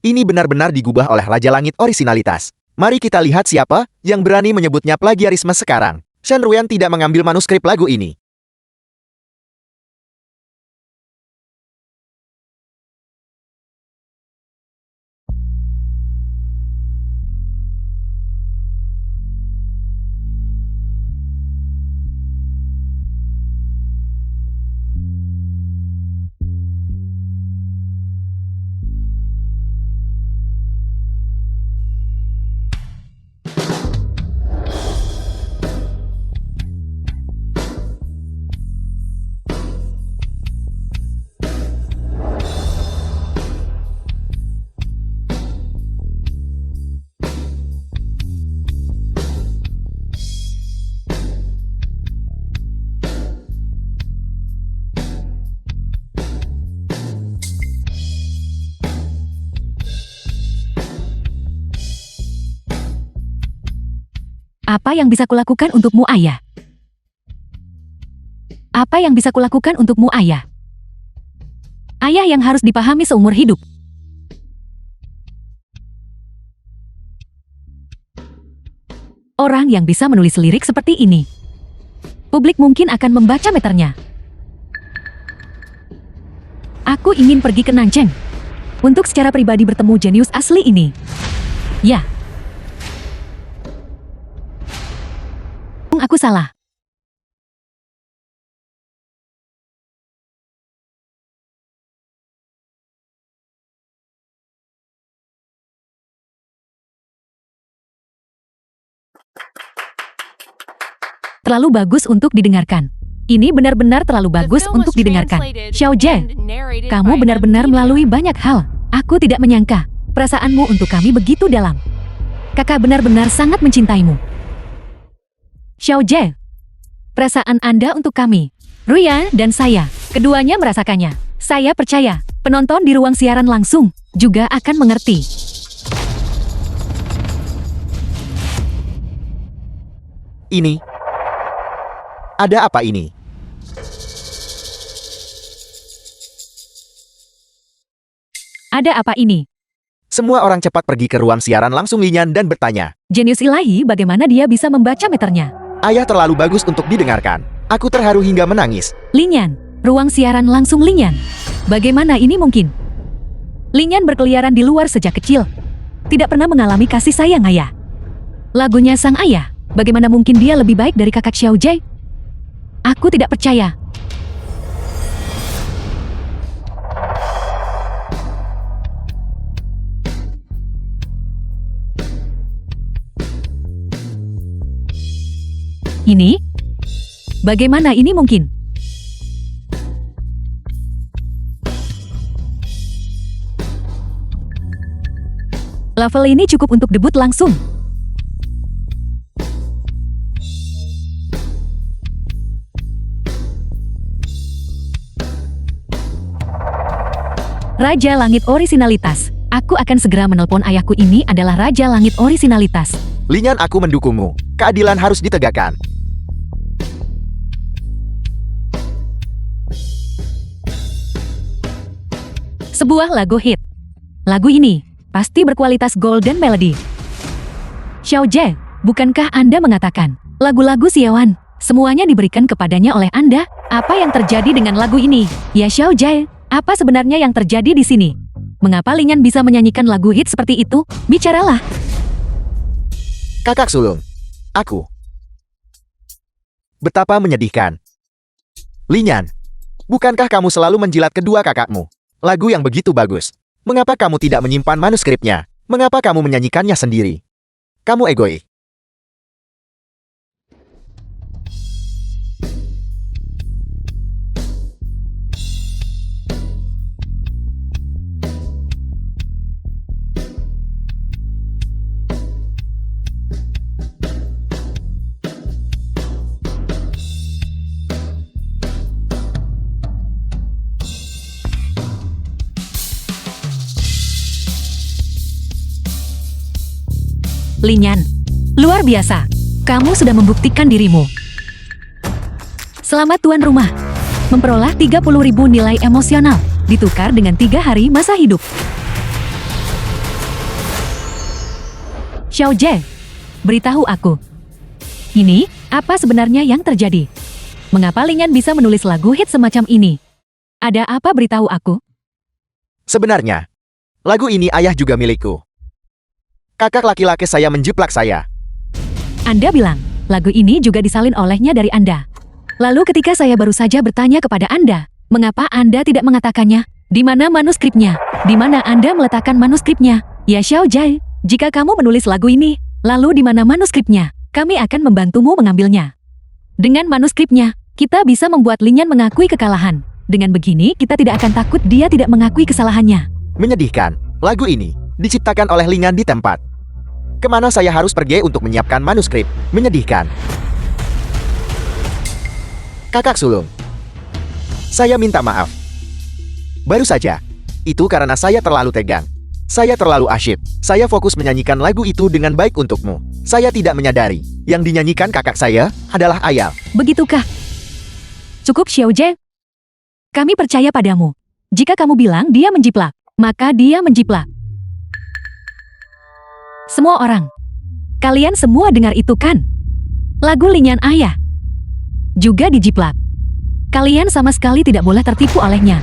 Ini benar-benar digubah oleh Raja Langit orisinalitas. Mari kita lihat siapa yang berani menyebutnya plagiarisme sekarang. Shen Ruyan tidak mengambil manuskrip lagu ini. Apa yang bisa kulakukan untukmu, ayah? Apa yang bisa kulakukan untukmu, ayah? Ayah yang harus dipahami seumur hidup. Orang yang bisa menulis lirik seperti ini. Publik mungkin akan membaca meternya. Aku ingin pergi ke Nancheng untuk secara pribadi bertemu jenius asli ini. Ya. Aku salah. Terlalu bagus untuk didengarkan. Ini benar-benar terlalu bagus untuk didengarkan. Xiao Jie, kamu benar-benar melalui banyak hal. Aku tidak menyangka perasaanmu untuk kami begitu dalam. Kakak benar-benar sangat mencintaimu. Xiao Jie, perasaan Anda untuk kami, Ruyan dan saya, keduanya merasakannya. Saya percaya, penonton di ruang siaran langsung juga akan mengerti. Ini. Ada apa ini? Ada apa ini? Semua orang cepat pergi ke ruang siaran langsung Linyan dan bertanya. Jenius ilahi, bagaimana dia bisa membaca meternya? Ayah terlalu bagus untuk didengarkan. Aku terharu hingga menangis. Linyan, ruang siaran langsung Linyan. Bagaimana ini mungkin? Linyan berkeliaran di luar sejak kecil. Tidak pernah mengalami kasih sayang ayah. Lagunya sang ayah, bagaimana mungkin dia lebih baik dari kakak Xiao Jie? Aku tidak percaya. Ini? Bagaimana ini mungkin? Level ini cukup untuk debut langsung. Raja Langit Orisinalitas. Aku akan segera menelpon ayahku, ini adalah Raja Langit Orisinalitas. Linyan, aku mendukungmu. Keadilan harus ditegakkan. Sebuah lagu hit. Lagu ini pasti berkualitas golden melody. Xiao Jie, bukankah Anda mengatakan lagu-lagu Xiaoan semuanya diberikan kepadanya oleh Anda? Apa yang terjadi dengan lagu ini? Ya Xiao Jie, apa sebenarnya yang terjadi di sini? Mengapa Linyan bisa menyanyikan lagu hit seperti itu? Bicaralah. Kakak sulung. Aku. Betapa menyedihkan. Linyan, bukankah kamu selalu menjilat kedua kakakmu? Lagu yang begitu bagus. Mengapa kamu tidak menyimpan manuskripnya? Mengapa kamu menyanyikannya sendiri? Kamu egois. Linyan, luar biasa. Kamu sudah membuktikan dirimu. Selamat tuan rumah. Memperoleh 30.000 nilai emosional, ditukar dengan 3 hari masa hidup. Xiao Jie, beritahu aku. Ini, apa sebenarnya yang terjadi? Mengapa Linyan bisa menulis lagu hit semacam ini? Ada apa, beritahu aku? Sebenarnya, lagu ini ayah juga milikku. Kakak laki-laki saya menjiplak saya. Anda bilang, lagu ini juga disalin olehnya dari Anda. Lalu ketika saya baru saja bertanya kepada Anda, mengapa Anda tidak mengatakannya? Di mana manuskripnya? Di mana Anda meletakkan manuskripnya? Ya Xiao Jie, jika kamu menulis lagu ini, lalu di mana manuskripnya? Kami akan membantumu mengambilnya. Dengan manuskripnya, kita bisa membuat Linyan mengakui kekalahan. Dengan begini, kita tidak akan takut dia tidak mengakui kesalahannya. Menyedihkan, lagu ini diciptakan oleh Linyan di tempat. Kemana saya harus pergi untuk menyiapkan manuskrip? Menyedihkan. Kakak sulung, saya minta maaf. Baru saja, itu karena saya terlalu tegang. Saya terlalu asyik. Saya fokus menyanyikan lagu itu dengan baik untukmu. Saya tidak menyadari Yang dinyanyikan kakak saya adalah Ayal. Begitukah? Cukup Xiaojie. Kami percaya padamu. Jika kamu bilang dia menjiplak, maka dia menjiplak. Semua orang. Kalian semua dengar itu kan? Lagu Linyan Ayah. Juga dijiplak. Kalian sama sekali tidak boleh tertipu olehnya.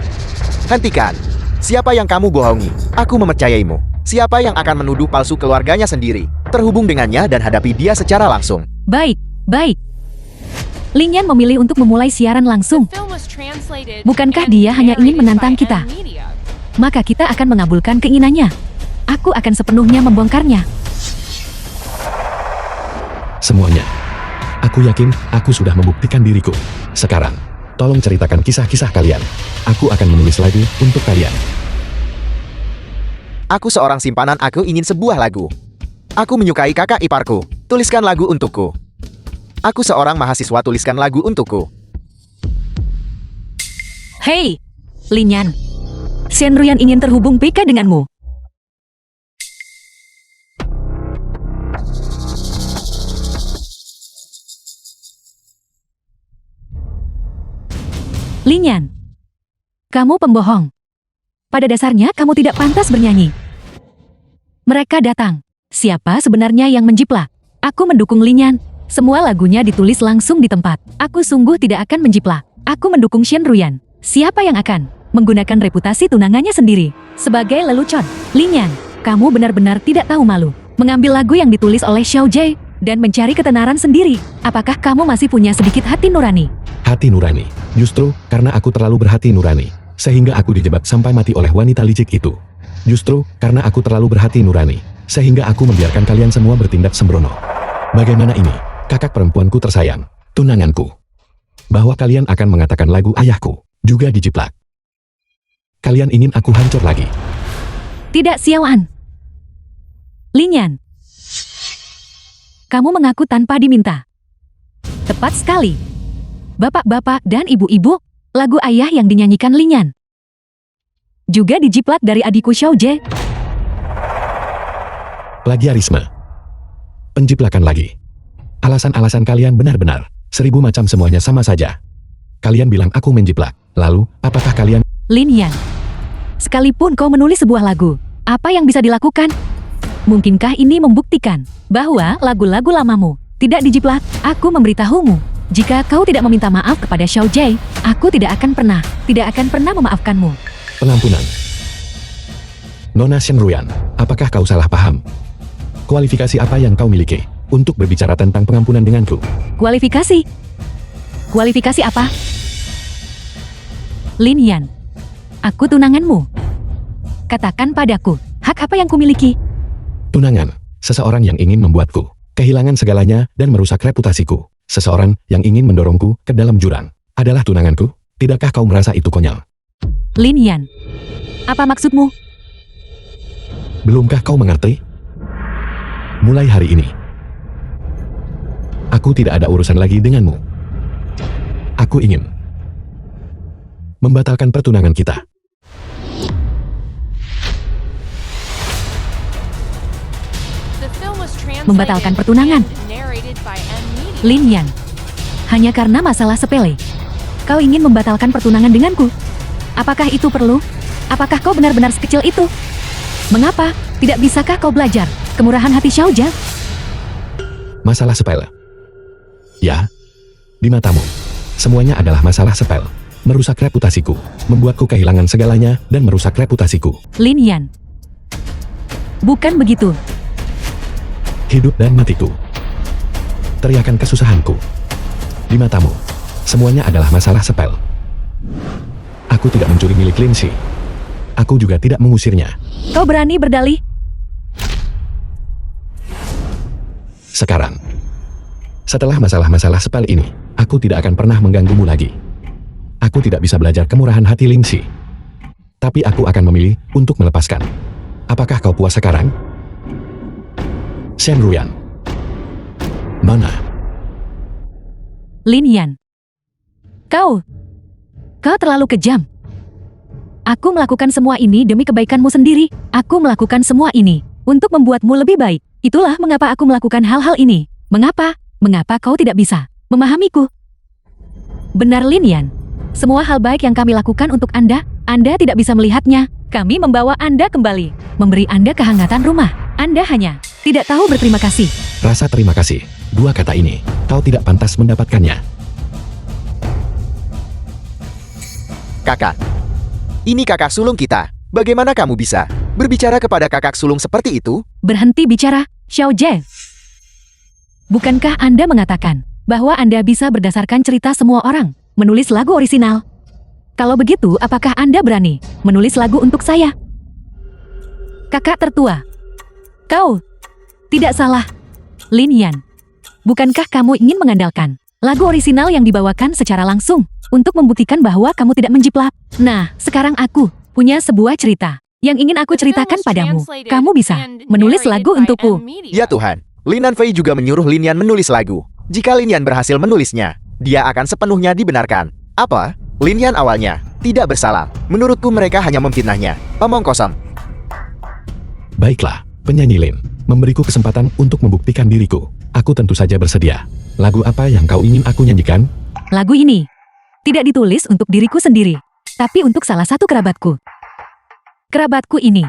Hentikan. Siapa yang kamu bohongi? Aku mempercayaimu. Siapa yang akan menuduh palsu keluarganya sendiri? Terhubung dengannya dan hadapi dia secara langsung. Baik, baik. Linyan memilih untuk memulai siaran langsung. Film was translated Bukankah and dia hanya ingin narrated menantang by kita? M Media. Maka kita akan mengabulkan keinginannya. Aku akan sepenuhnya membongkarnya. Semuanya. Aku yakin aku sudah membuktikan diriku. Sekarang, tolong ceritakan kisah-kisah kalian. Aku akan menulis lagi untuk kalian. Aku seorang simpanan, aku ingin sebuah lagu. Aku menyukai kakak iparku. Tuliskan lagu untukku. Aku seorang mahasiswa, tuliskan lagu untukku. Hei, Linyan. Shenruyan ingin terhubung PK denganmu. Linyan. Kamu pembohong. Pada dasarnya kamu tidak pantas bernyanyi. Mereka datang. Siapa sebenarnya yang menjiplak? Aku mendukung Linyan. Semua lagunya ditulis langsung di tempat. Aku sungguh tidak akan menjiplak. Aku mendukung Shenruyan. Siapa yang akan menggunakan reputasi tunangannya sendiri sebagai lelucon? Linyan, kamu benar-benar tidak tahu malu. Mengambil lagu yang ditulis oleh Xiaojie dan mencari ketenaran sendiri. Apakah kamu masih punya sedikit hati nurani? Hati nurani. Justru karena aku terlalu berhati nurani, sehingga aku dijebak sampai mati oleh wanita licik itu. Justru karena aku terlalu berhati nurani, sehingga aku membiarkan kalian semua bertindak sembrono. Bagaimana ini, kakak perempuanku tersayang, tunanganku? Bahwa kalian akan mengatakan lagu ayahku juga dijiplak. Kalian ingin aku hancur lagi. Tidak, Xiaoan. Linyan. Kamu mengaku tanpa diminta. Tepat sekali. Bapak-bapak dan ibu-ibu, lagu ayah yang dinyanyikan Linyan juga dijiplak dari adikku Xiaojie. Plagiarisme. Penjiplakan lagi. Alasan-alasan kalian benar-benar 1000 macam, semuanya sama saja. Kalian bilang aku menjiplak. Lalu, apakah kalian... Linyan, sekalipun kau menulis sebuah lagu, apa yang bisa dilakukan? Mungkinkah ini membuktikan bahwa lagu-lagu lamamu tidak dijiplak? Aku memberitahumu, jika kau tidak meminta maaf kepada Xiaojie, aku tidak akan pernah memaafkanmu. Pengampunan. Nona Shenruyan, apakah kau salah paham? Kualifikasi apa yang kau miliki untuk berbicara tentang pengampunan denganku? Kualifikasi? Kualifikasi apa? Linyan, aku tunanganmu. Katakan padaku, hak apa yang kumiliki? Tunangan, seseorang yang ingin membuatku kehilangan segalanya dan merusak reputasiku. Seseorang yang ingin mendorongku ke dalam jurang adalah tunanganku. Tidakkah kau merasa itu konyol? Linyan, apa maksudmu? Belumkah kau mengerti? Mulai hari ini, aku tidak ada urusan lagi denganmu. Aku ingin membatalkan pertunangan kita. The film was Membatalkan translated pertunangan. and narrated by M Media. Linyan, hanya karena masalah sepele, kau ingin membatalkan pertunangan denganku? Apakah itu perlu? Apakah kau benar-benar sekecil itu? Mengapa? Tidak bisakah kau belajar kemurahan hati Xiaojie? Masalah sepele. Ya, di matamu, semuanya adalah masalah sepele. Merusak reputasiku, membuatku kehilangan segalanya, dan merusak reputasiku. Linyan, bukan begitu. Hidup dan matiku. Teriakan kesusahanku. Di matamu, semuanya adalah masalah sepele. Aku tidak mencuri milik Lindsay. Aku juga tidak mengusirnya. Kau berani berdalih? Sekarang, setelah masalah-masalah sepele ini, aku tidak akan pernah mengganggumu lagi. Aku tidak bisa belajar kemurahan hati Lindsay. Tapi aku akan memilih untuk melepaskan. Apakah kau puas sekarang? Shenruyan. Mana? Linyan, kau terlalu kejam. Aku melakukan semua ini demi kebaikanmu sendiri. Aku melakukan semua ini untuk membuatmu lebih baik. Itulah mengapa aku melakukan hal-hal ini. Mengapa? Mengapa kau tidak bisa memahamiku? Benar Lin Yan. Semua hal baik yang kami lakukan untuk Anda tidak bisa melihatnya. Kami membawa Anda kembali, memberi Anda kehangatan rumah. Anda hanya tidak tahu berterima kasih. Rasa terima kasih. Dua kata ini, kau tidak pantas mendapatkannya. Kakak. Ini kakak sulung kita. Bagaimana kamu bisa berbicara kepada kakak sulung seperti itu? Berhenti bicara, Xiao Jie. Bukankah Anda mengatakan bahwa Anda bisa berdasarkan cerita semua orang menulis lagu orisinal? Kalau begitu, apakah Anda berani menulis lagu untuk saya? Kakak tertua. Kau tidak salah, Lin Yan. Bukankah kamu ingin mengandalkan lagu orisinal yang dibawakan secara langsung untuk membuktikan bahwa kamu tidak menjiplak? Nah, sekarang aku punya sebuah cerita yang ingin aku ceritakan padamu. Kamu bisa menulis lagu untukku. Ya Tuhan, Lin Nanfei juga menyuruh Lin Yan menulis lagu. Jika Lin Yan berhasil menulisnya, dia akan sepenuhnya dibenarkan. Apa? Lin Yan awalnya tidak bersalah. Menurutku mereka hanya memfitnahnya. Omong kosong. Baiklah, penyanyi Lin, memberiku kesempatan untuk membuktikan diriku. Aku tentu saja bersedia. Lagu apa yang kau ingin aku nyanyikan? Lagu ini tidak ditulis untuk diriku sendiri, tapi untuk salah satu kerabatku. Kerabatku ini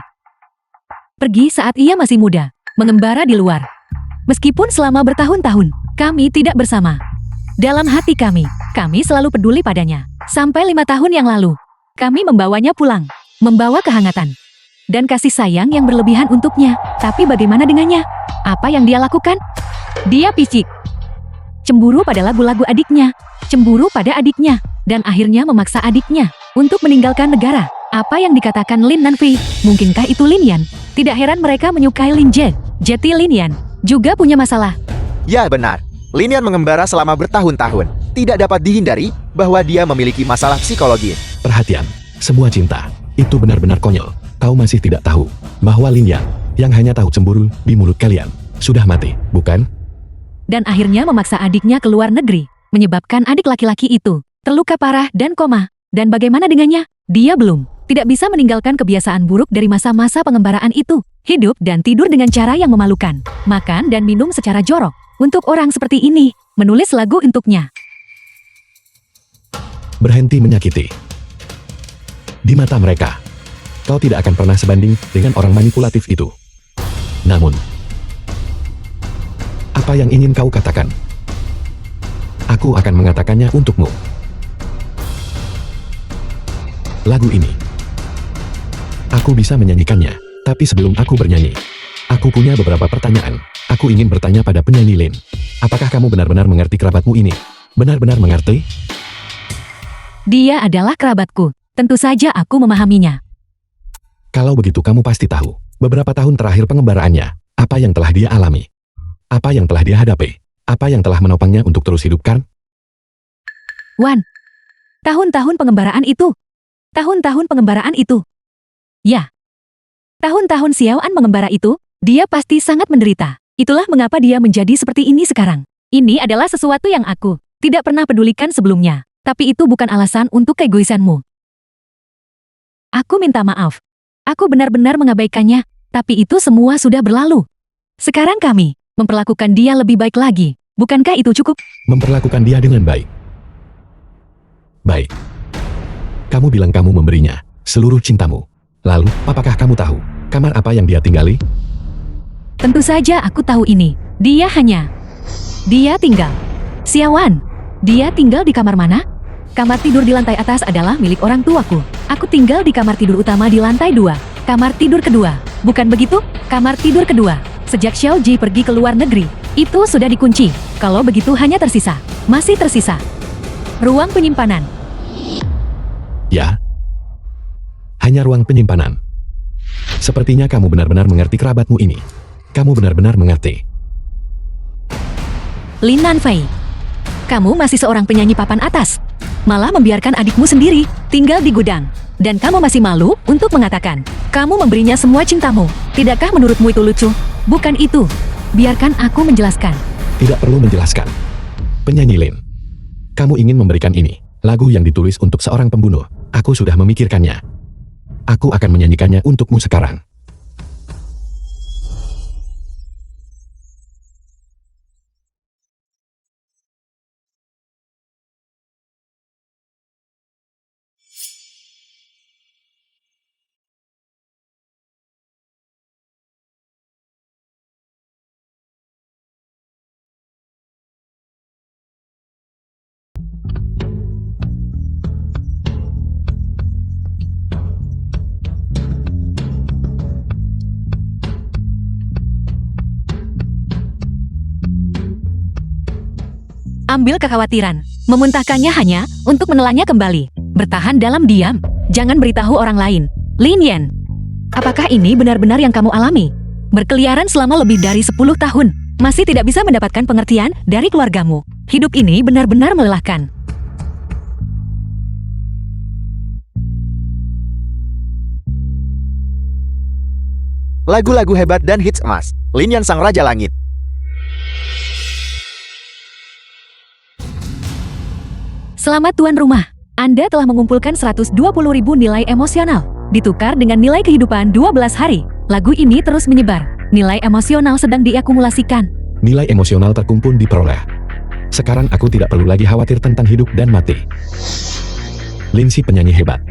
pergi saat ia masih muda, mengembara di luar. Meskipun selama bertahun-tahun, kami tidak bersama. Dalam hati kami selalu peduli padanya. Sampai 5 tahun yang lalu, kami membawanya pulang, membawa kehangatan dan kasih sayang yang berlebihan untuknya. Tapi bagaimana dengannya? Apa yang dia lakukan? Dia picik. Cemburu pada lagu-lagu adiknya, cemburu pada adiknya, dan akhirnya memaksa adiknya untuk meninggalkan negara. Apa yang dikatakan Lin Nanfei, mungkinkah itu Lin Yan? Tidak heran mereka menyukai Lin Jie. Jadi Lin Yan juga punya masalah. Ya benar, Lin Yan mengembara selama bertahun-tahun. Tidak dapat dihindari bahwa dia memiliki masalah psikologi. Perhatian, sebuah cinta, itu benar-benar konyol. Kau masih tidak tahu bahwa Lin Yan, yang hanya tahu cemburu di mulut kalian, sudah mati, bukan? Dan akhirnya memaksa adiknya ke luar negeri, menyebabkan adik laki-laki itu terluka parah dan koma. Dan bagaimana dengannya? Dia belum tidak bisa meninggalkan kebiasaan buruk dari masa-masa pengembaraan itu. Hidup dan tidur dengan cara yang memalukan. Makan dan minum secara jorok. Untuk orang seperti ini, menulis lagu untuknya. Berhenti menyakiti. Di mata mereka, kau tidak akan pernah sebanding dengan orang manipulatif itu. Namun, apa yang ingin kau katakan? Aku akan mengatakannya untukmu. Lagu ini, aku bisa menyanyikannya, tapi sebelum aku bernyanyi, aku punya beberapa pertanyaan. Aku ingin bertanya pada penyanyi Lin. Apakah kamu benar-benar mengerti kerabatmu ini? Benar-benar mengerti? Dia adalah kerabatku. Tentu saja aku memahaminya. Kalau begitu kamu pasti tahu, beberapa tahun terakhir pengembaraannya, apa yang telah dia alami? Apa yang telah dia hadapi? Apa yang telah menopangnya untuk terus hidup kan? Wan, tahun-tahun pengembaraan itu. Tahun-tahun pengembaraan itu. Ya. Tahun-tahun Xiaoan mengembara itu, dia pasti sangat menderita. Itulah mengapa dia menjadi seperti ini sekarang. Ini adalah sesuatu yang aku tidak pernah pedulikan sebelumnya. Tapi itu bukan alasan untuk keegoisanmu. Aku minta maaf. Aku benar-benar mengabaikannya, tapi itu semua sudah berlalu. Sekarang kami memperlakukan dia lebih baik lagi. Bukankah itu cukup? Memperlakukan dia dengan baik. Baik. Kamu bilang kamu memberinya seluruh cintamu. Lalu, apakah kamu tahu kamar apa yang dia tinggali? Tentu saja aku tahu ini. Dia tinggal. Xiaoan, dia tinggal di kamar mana? Kamar tidur di lantai atas adalah milik orang tuaku. Aku tinggal di kamar tidur utama di lantai 2. Kamar tidur kedua. Bukan begitu? Kamar tidur kedua. Sejak Xiao Ji pergi ke luar negeri, itu sudah dikunci. Kalau begitu masih tersisa ruang penyimpanan. Ya. Hanya ruang penyimpanan. Sepertinya kamu benar-benar mengerti kerabatmu ini. Kamu benar-benar mengerti. Lin Nanfei, kamu masih seorang penyanyi papan atas. Malah membiarkan adikmu sendiri tinggal di gudang. Dan kamu masih malu untuk mengatakan, kamu memberinya semua cintamu. Tidakkah menurutmu itu lucu? Bukan itu. Biarkan aku menjelaskan. Tidak perlu menjelaskan. Penyanyi Lin, kamu ingin memberikan ini, lagu yang ditulis untuk seorang pembunuh. Aku sudah memikirkannya. Aku akan menyanyikannya untukmu sekarang. Ambil kekhawatiran. Memuntahkannya hanya untuk menelannya kembali. Bertahan dalam diam. Jangan beritahu orang lain. Lin Yan, apakah ini benar-benar yang kamu alami? Berkeliaran selama lebih dari 10 tahun. Masih tidak bisa mendapatkan pengertian dari keluargamu. Hidup ini benar-benar melelahkan. Lagu-lagu hebat dan hits emas. Lin Yan Sang Raja Langit. Selamat tuan rumah. Anda telah mengumpulkan 120.000 nilai emosional. Ditukar dengan nilai kehidupan 12 hari. Lagu ini terus menyebar. Nilai emosional sedang diakumulasikan. Nilai emosional terkumpul diperoleh. Sekarang aku tidak perlu lagi khawatir tentang hidup dan mati. Lindsay penyanyi hebat.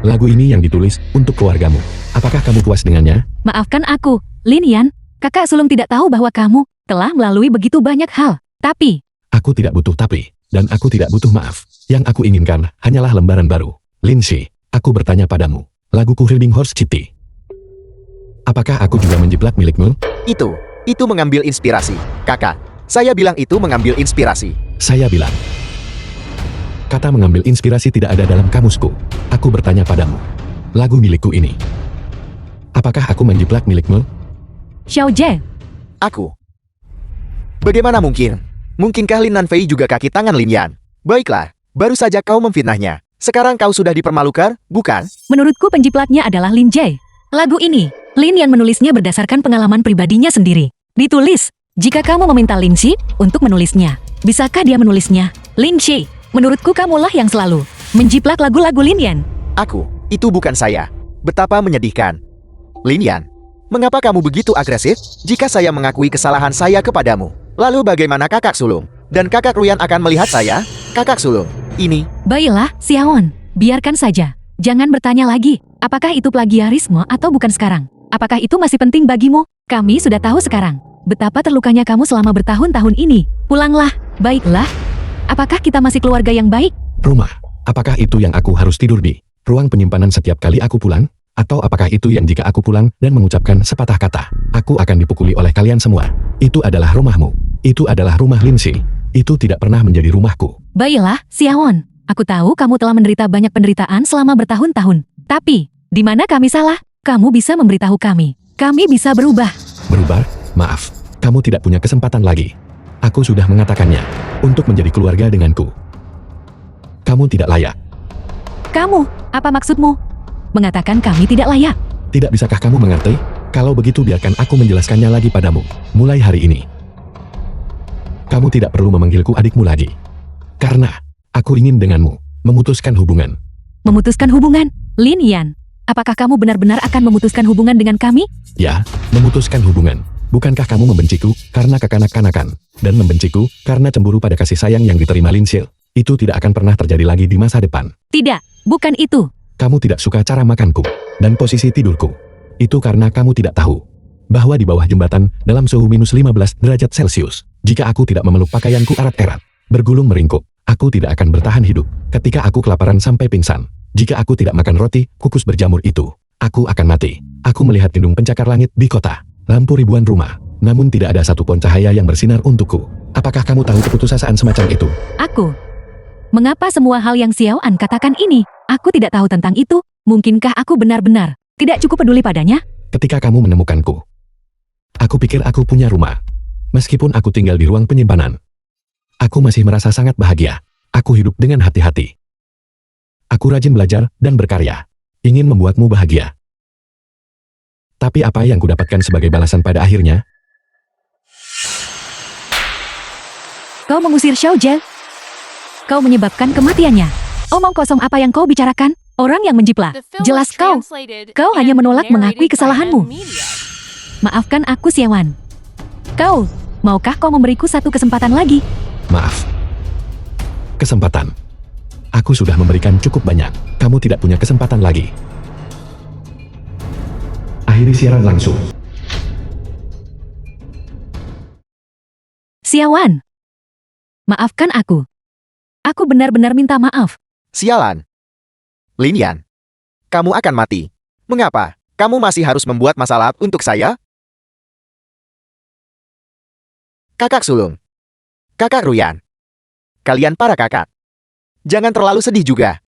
Lagu ini yang ditulis untuk keluargamu. Apakah kamu puas dengannya? Maafkan aku, Lin Yan. Kakak sulung tidak tahu bahwa kamu telah melalui begitu banyak hal. Tapi, Aku tidak butuh tapi, dan aku tidak butuh maaf. Yang aku inginkan hanyalah lembaran baru. Lindsay, aku bertanya padamu. Laguku Hilding Horse City. Apakah aku juga menjiplak milikmu? Itu mengambil inspirasi. Kakak, saya bilang itu mengambil inspirasi. Saya bilang. Kata mengambil inspirasi tidak ada dalam kamusku. Aku bertanya padamu. Lagu milikku ini. Apakah aku menjiplak milikmu? Xiao Jie, Aku. Bagaimana mungkin? Mungkinkah Lin Nanfei juga kaki tangan Lin Yan? Baiklah, baru saja kau memfitnahnya. Sekarang kau sudah dipermalukan, bukan? menurutku penjiplaknya adalah Lin Jie. Lagu ini, Lin Yan menulisnya berdasarkan pengalaman pribadinya sendiri. Ditulis, jika kamu meminta Lin Xi untuk menulisnya, bisakah dia menulisnya? Lin Xi, menurutku kamulah yang selalu menjiplak lagu-lagu Lin Yan. Aku, itu bukan saya. Betapa menyedihkan. Lin Yan, mengapa kamu begitu agresif? Jika saya mengakui kesalahan saya kepadamu, lalu bagaimana kakak sulung? Dan kakak Ruyan akan melihat saya? Kakak sulung, ini, Baiklah, Xiaon, biarkan saja. Jangan bertanya lagi, apakah itu plagiarisme atau bukan sekarang? Apakah itu masih penting bagimu? Kami sudah tahu sekarang betapa terlukanya kamu selama bertahun-tahun ini. Pulanglah, baiklah. Apakah kita masih keluarga yang baik? Rumah. Apakah itu yang aku harus tidur di ruang penyimpanan setiap kali aku pulang? Atau apakah itu yang jika aku pulang dan mengucapkan sepatah kata, aku akan dipukuli oleh kalian semua? Itu adalah rumahmu. Itu adalah rumah Lindsay. Itu tidak pernah menjadi rumahku. Baiklah, Xiaon. Aku tahu kamu telah menderita banyak penderitaan selama bertahun-tahun. Tapi, di mana kami salah? Kamu bisa memberitahu kami. Kami bisa berubah. Berubah? Maaf. Kamu tidak punya kesempatan lagi. Aku sudah mengatakannya. Untuk menjadi keluarga denganku. Kamu tidak layak. Kamu, apa maksudmu? Mengatakan kami tidak layak. Tidak bisakah kamu mengerti? Kalau begitu biarkan aku menjelaskannya lagi padamu. Mulai hari ini. Kamu tidak perlu memanggilku adikmu lagi. Karena, aku ingin denganmu memutuskan hubungan. Memutuskan hubungan? Lin Yan, apakah kamu benar-benar akan memutuskan hubungan dengan kami? Ya, memutuskan hubungan. Bukankah kamu membenciku karena kekanak-kanakan? Dan membenciku karena cemburu pada kasih sayang yang diterima Linsil? Itu tidak akan pernah terjadi lagi di masa depan. Tidak, bukan itu. Kamu tidak suka cara makanku dan posisi tidurku. Itu karena kamu tidak tahu bahwa di bawah jembatan dalam suhu minus 15 derajat Celcius, jika aku tidak memeluk pakaianku erat-erat, bergulung meringkuk, aku tidak akan bertahan hidup. Ketika aku kelaparan sampai pingsan, jika aku tidak makan roti kukus berjamur itu, aku akan mati. Aku melihat gedung pencakar langit di kota, lampu ribuan rumah, namun tidak ada satupun cahaya yang bersinar untukku. Apakah kamu tahu keputusasaan semacam itu? Aku. Mengapa semua hal yang Xiaoan katakan ini? Aku tidak tahu tentang itu. Mungkinkah aku benar-benar tidak cukup peduli padanya? Ketika kamu menemukanku, aku pikir aku punya rumah. Meskipun aku tinggal di ruang penyimpanan, aku masih merasa sangat bahagia. Aku hidup dengan hati-hati. Aku rajin belajar dan berkarya, ingin membuatmu bahagia. Tapi apa yang kudapatkan sebagai balasan pada akhirnya? Kau mengusir Xiao Jie. Kau menyebabkan kematiannya. Omong kosong apa yang kau bicarakan? Orang yang menjiplak. The film Jelas was kau. translated Kau and hanya menolak mengakui narrated by kesalahanmu. Media. Maafkan aku, Xiaoan. Kau, maukah kau memberiku satu kesempatan lagi? Maaf. Kesempatan. Aku sudah memberikan cukup banyak. Kamu tidak punya kesempatan lagi. Akhiri siaran langsung. Xiaoan. Maafkan aku. Aku benar-benar minta maaf. sialan. Lin Yan, kamu akan mati. Mengapa? Kamu masih harus membuat masalah untuk saya? Kakak sulung. Kakak Ruyan. kalian para kakak. Jangan terlalu sedih juga.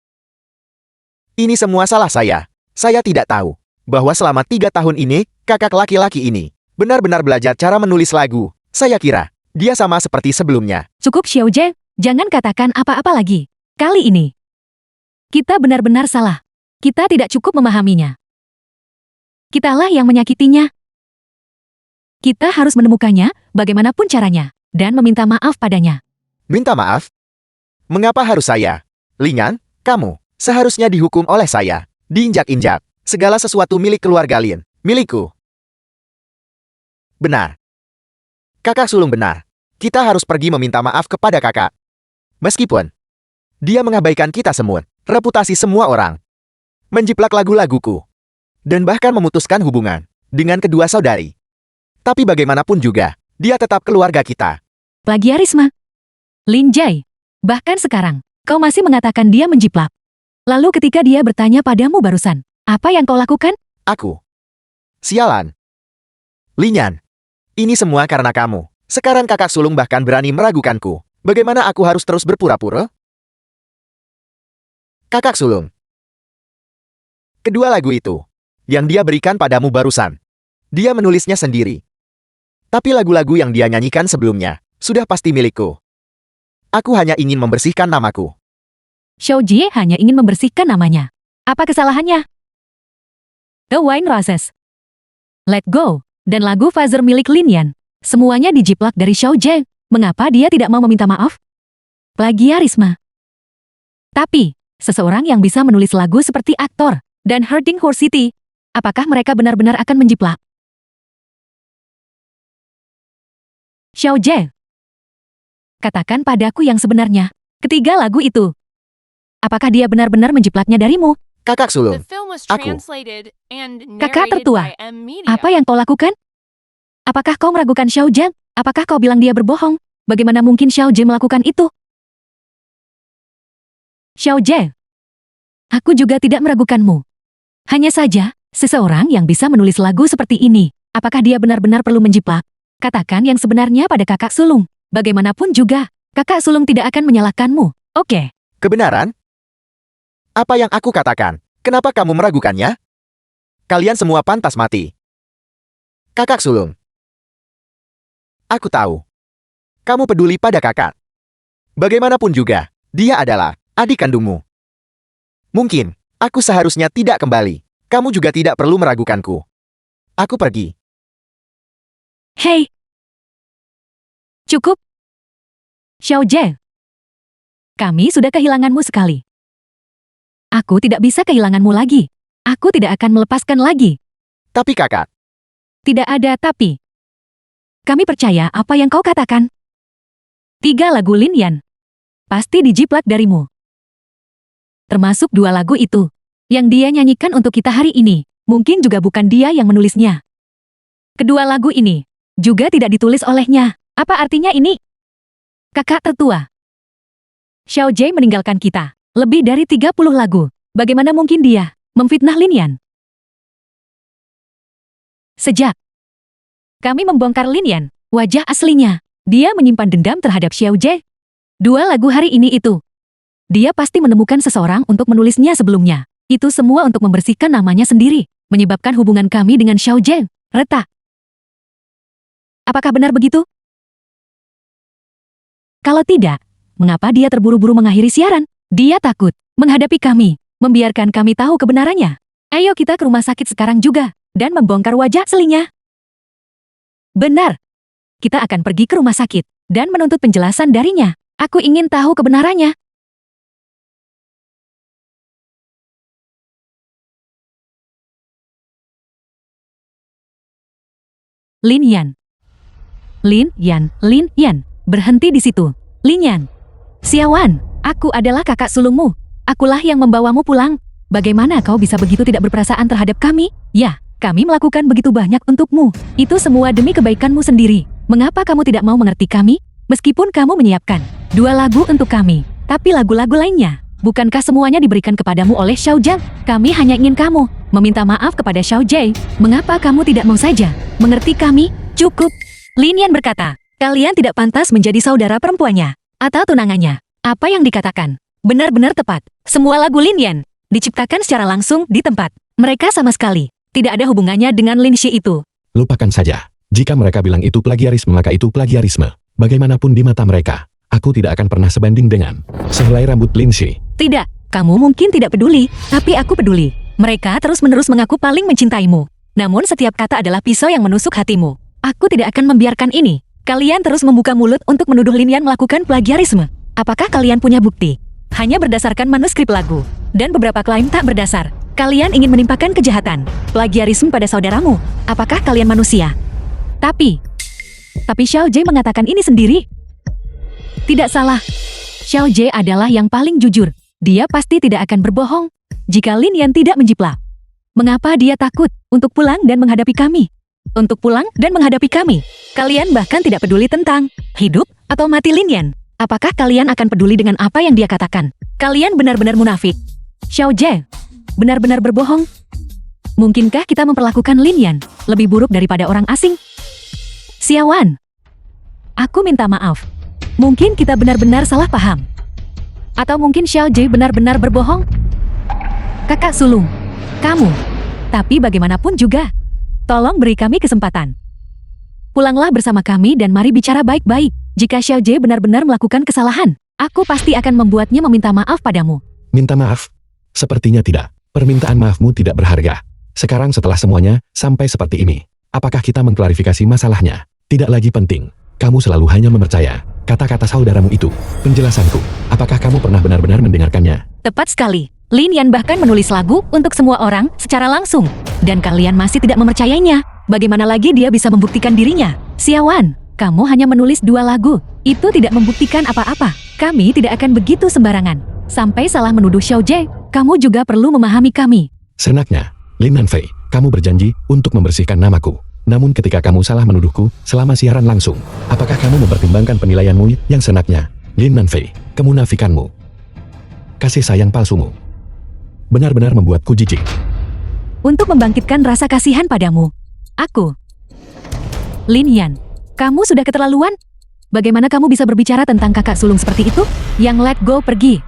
Ini semua salah saya. Saya tidak tahu bahwa selama 3 tahun ini, kakak laki-laki ini benar-benar belajar cara menulis lagu. Saya kira dia sama seperti sebelumnya. Cukup Xiaojie, jangan katakan apa-apa lagi. Kali ini, kita benar-benar salah. Kita tidak cukup memahaminya. Kitalah yang menyakitinya. Kita harus menemukannya, bagaimanapun caranya, dan meminta maaf padanya. Minta maaf? Mengapa harus saya? Lingan, kamu seharusnya dihukum oleh saya. Diinjak-injak. Segala sesuatu milik keluarga Lin. Milikku. Benar. Kakak sulung benar. Kita harus pergi meminta maaf kepada kakak. Meskipun dia mengabaikan kita semua, reputasi semua orang, menjiplak lagu-laguku, dan bahkan memutuskan hubungan dengan kedua saudari. Tapi bagaimanapun juga, dia tetap keluarga kita. Plagiarisme. Lin Jai. Bahkan sekarang, kau masih mengatakan dia menjiplak. Lalu ketika dia bertanya padamu barusan, apa yang kau lakukan? Aku. Sialan. Linyan. Ini semua karena kamu. Sekarang kakak sulung bahkan berani meragukanku. Bagaimana aku harus terus berpura-pura? Kakak sulung. Kedua lagu itu, yang dia berikan padamu barusan, dia menulisnya sendiri. Tapi lagu-lagu yang dia nyanyikan sebelumnya, sudah pasti milikku. Aku hanya ingin membersihkan namaku. Xiaojie hanya ingin membersihkan namanya. Apa kesalahannya? The Wine Roses, Let Go, dan lagu Father milik Lin Yan. Semuanya dijiplak dari Xiaojie. Mengapa dia tidak mau meminta maaf? Plagiarisme. Tapi, seseorang yang bisa menulis lagu seperti aktor dan Hurting Horse City, apakah mereka benar-benar akan menjiplak? Xiaojie, katakan padaku yang sebenarnya. Ketiga lagu itu, apakah dia benar-benar menjiplaknya darimu? Kakak The sulung. film was Aku. translated and Kakak narrated tertua, by M Media. Apa yang kau lakukan? Apakah kau meragukan Xiaojie? Apakah kau bilang dia berbohong? Bagaimana mungkin Xiaojie melakukan itu? Xiaojie, aku juga tidak meragukanmu. Hanya saja, seseorang yang bisa menulis lagu seperti ini, apakah dia benar-benar perlu menjiplak? Katakan yang sebenarnya pada kakak sulung. Bagaimanapun juga, kakak sulung tidak akan menyalahkanmu. Oke. Kebenaran? Apa yang aku katakan? Kenapa kamu meragukannya? Kalian semua pantas mati. Kakak sulung. Aku tahu. Kamu peduli pada kakak. Bagaimanapun juga, dia adalah adik kandungmu. Mungkin, aku seharusnya tidak kembali. Kamu juga tidak perlu meragukanku. Aku pergi. Hei. Cukup. Xiaojie. Kami sudah kehilanganmu sekali. Aku tidak bisa kehilanganmu lagi. Aku tidak akan melepaskan lagi. Tapi kakak, Tidak ada tapi. Kami percaya apa yang kau katakan. 3 lagu Lin Yan. Pasti dijiplak darimu. Termasuk 2 lagu itu. Yang dia nyanyikan untuk kita hari ini. Mungkin juga bukan dia yang menulisnya. Kedua lagu ini juga tidak ditulis olehnya. Apa artinya ini? Kakak tertua. Xiaojie meninggalkan kita. Lebih dari 30 lagu. Bagaimana mungkin dia memfitnah Lin Yan? Sejak kami membongkar Lin Yan, wajah aslinya, dia menyimpan dendam terhadap Xiaojie. 2 lagu hari ini itu. Dia pasti menemukan seseorang untuk menulisnya sebelumnya. Itu semua untuk membersihkan namanya sendiri, menyebabkan hubungan kami dengan Xiaojie retak. Apakah benar begitu? Kalau tidak, mengapa dia terburu-buru mengakhiri siaran? Dia takut menghadapi kami, membiarkan kami tahu kebenarannya. Ayo kita ke rumah sakit sekarang juga, dan membongkar wajah aslinya. Benar. Kita akan pergi ke rumah sakit, dan menuntut penjelasan darinya. Aku ingin tahu kebenarannya. Lin Yan. Lin Yan, Lin Yan. Berhenti di situ. Lin Yan. Xiaowan, aku adalah kakak sulungmu. Akulah yang membawamu pulang. Bagaimana kau bisa begitu tidak berperasaan terhadap kami? Ya, kami melakukan begitu banyak untukmu. Itu semua demi kebaikanmu sendiri. Mengapa kamu tidak mau mengerti kami? Meskipun kamu menyiapkan 2 lagu untuk kami, tapi lagu-lagu lainnya, bukankah semuanya diberikan kepadamu oleh Xiaojie? Kami hanya ingin kamu meminta maaf kepada Xiaojie. Mengapa kamu tidak mau saja mengerti kami? Cukup. Lin Yan berkata, kalian tidak pantas menjadi saudara perempuannya atau tunangannya. Apa yang dikatakan benar-benar tepat. Semua lagu Lin Yan diciptakan secara langsung di tempat. Mereka sama sekali tidak ada hubungannya dengan Lin Xi itu. Lupakan saja. Jika mereka bilang itu plagiarisme maka itu plagiarisme. Bagaimanapun di mata mereka, aku tidak akan pernah sebanding dengan sehelai rambut Lin Xi. Tidak, kamu mungkin tidak peduli, tapi aku peduli. Mereka terus-menerus mengaku paling mencintaimu. Namun setiap kata adalah pisau yang menusuk hatimu. Aku tidak akan membiarkan ini. Kalian terus membuka mulut untuk menuduh Lin Yan melakukan plagiarisme. Apakah kalian punya bukti? Hanya berdasarkan manuskrip lagu dan beberapa klaim tak berdasar. Kalian ingin menimpakan kejahatan, plagiarisme pada saudaramu. Apakah kalian manusia? Tapi Xiao Jie mengatakan ini sendiri. Tidak salah. Xiao Jie adalah yang paling jujur. Dia pasti tidak akan berbohong jika Lin Yan tidak menjiplak. Mengapa dia takut untuk pulang dan menghadapi kami? Untuk pulang dan menghadapi kami. Kalian bahkan tidak peduli tentang hidup atau mati Lin Yan. Apakah kalian akan peduli dengan apa yang dia katakan? Kalian benar-benar munafik. Xiao Jie benar-benar berbohong. Mungkinkah kita memperlakukan Lin Yan lebih buruk daripada orang asing? Xiaowan, aku minta maaf. Mungkin kita benar-benar salah paham. Atau mungkin Xiao Jie benar-benar berbohong? Kakak sulung, kamu. Tapi bagaimanapun juga, tolong beri kami kesempatan. Pulanglah bersama kami dan mari bicara baik-baik. Jika Xiao Jie benar-benar melakukan kesalahan, aku pasti akan membuatnya meminta maaf padamu. Minta maaf? Sepertinya tidak. Permintaan maafmu tidak berharga. Sekarang setelah semuanya sampai seperti ini, apakah kita mengklarifikasi masalahnya? Tidak lagi penting. Kamu selalu hanya mempercaya kata-kata saudaramu itu. Penjelasanku, apakah kamu pernah benar-benar mendengarkannya? Tepat sekali. Lin Yan bahkan menulis lagu untuk semua orang secara langsung. Dan kalian masih tidak mempercayainya. Bagaimana lagi dia bisa membuktikan dirinya? Xiaowan, kamu hanya menulis 2 lagu. Itu tidak membuktikan apa-apa. Kami tidak akan begitu sembarangan. Sampai salah menuduh Xiao Jie, kamu juga perlu memahami kami. Senaknya, Lin Nanfei, kamu berjanji untuk membersihkan namaku. Namun ketika kamu salah menuduhku selama siaran langsung, apakah kamu mempertimbangkan penilaianmu yang senaknya? Lin Nanfei, kemunafikanmu, kasih sayang palsumu, benar-benar membuatku jijik. Untuk membangkitkan rasa kasihan padamu, aku, Lin Yan, kamu sudah keterlaluan. Bagaimana kamu bisa berbicara tentang kakak sulung seperti itu? Yang let go pergi.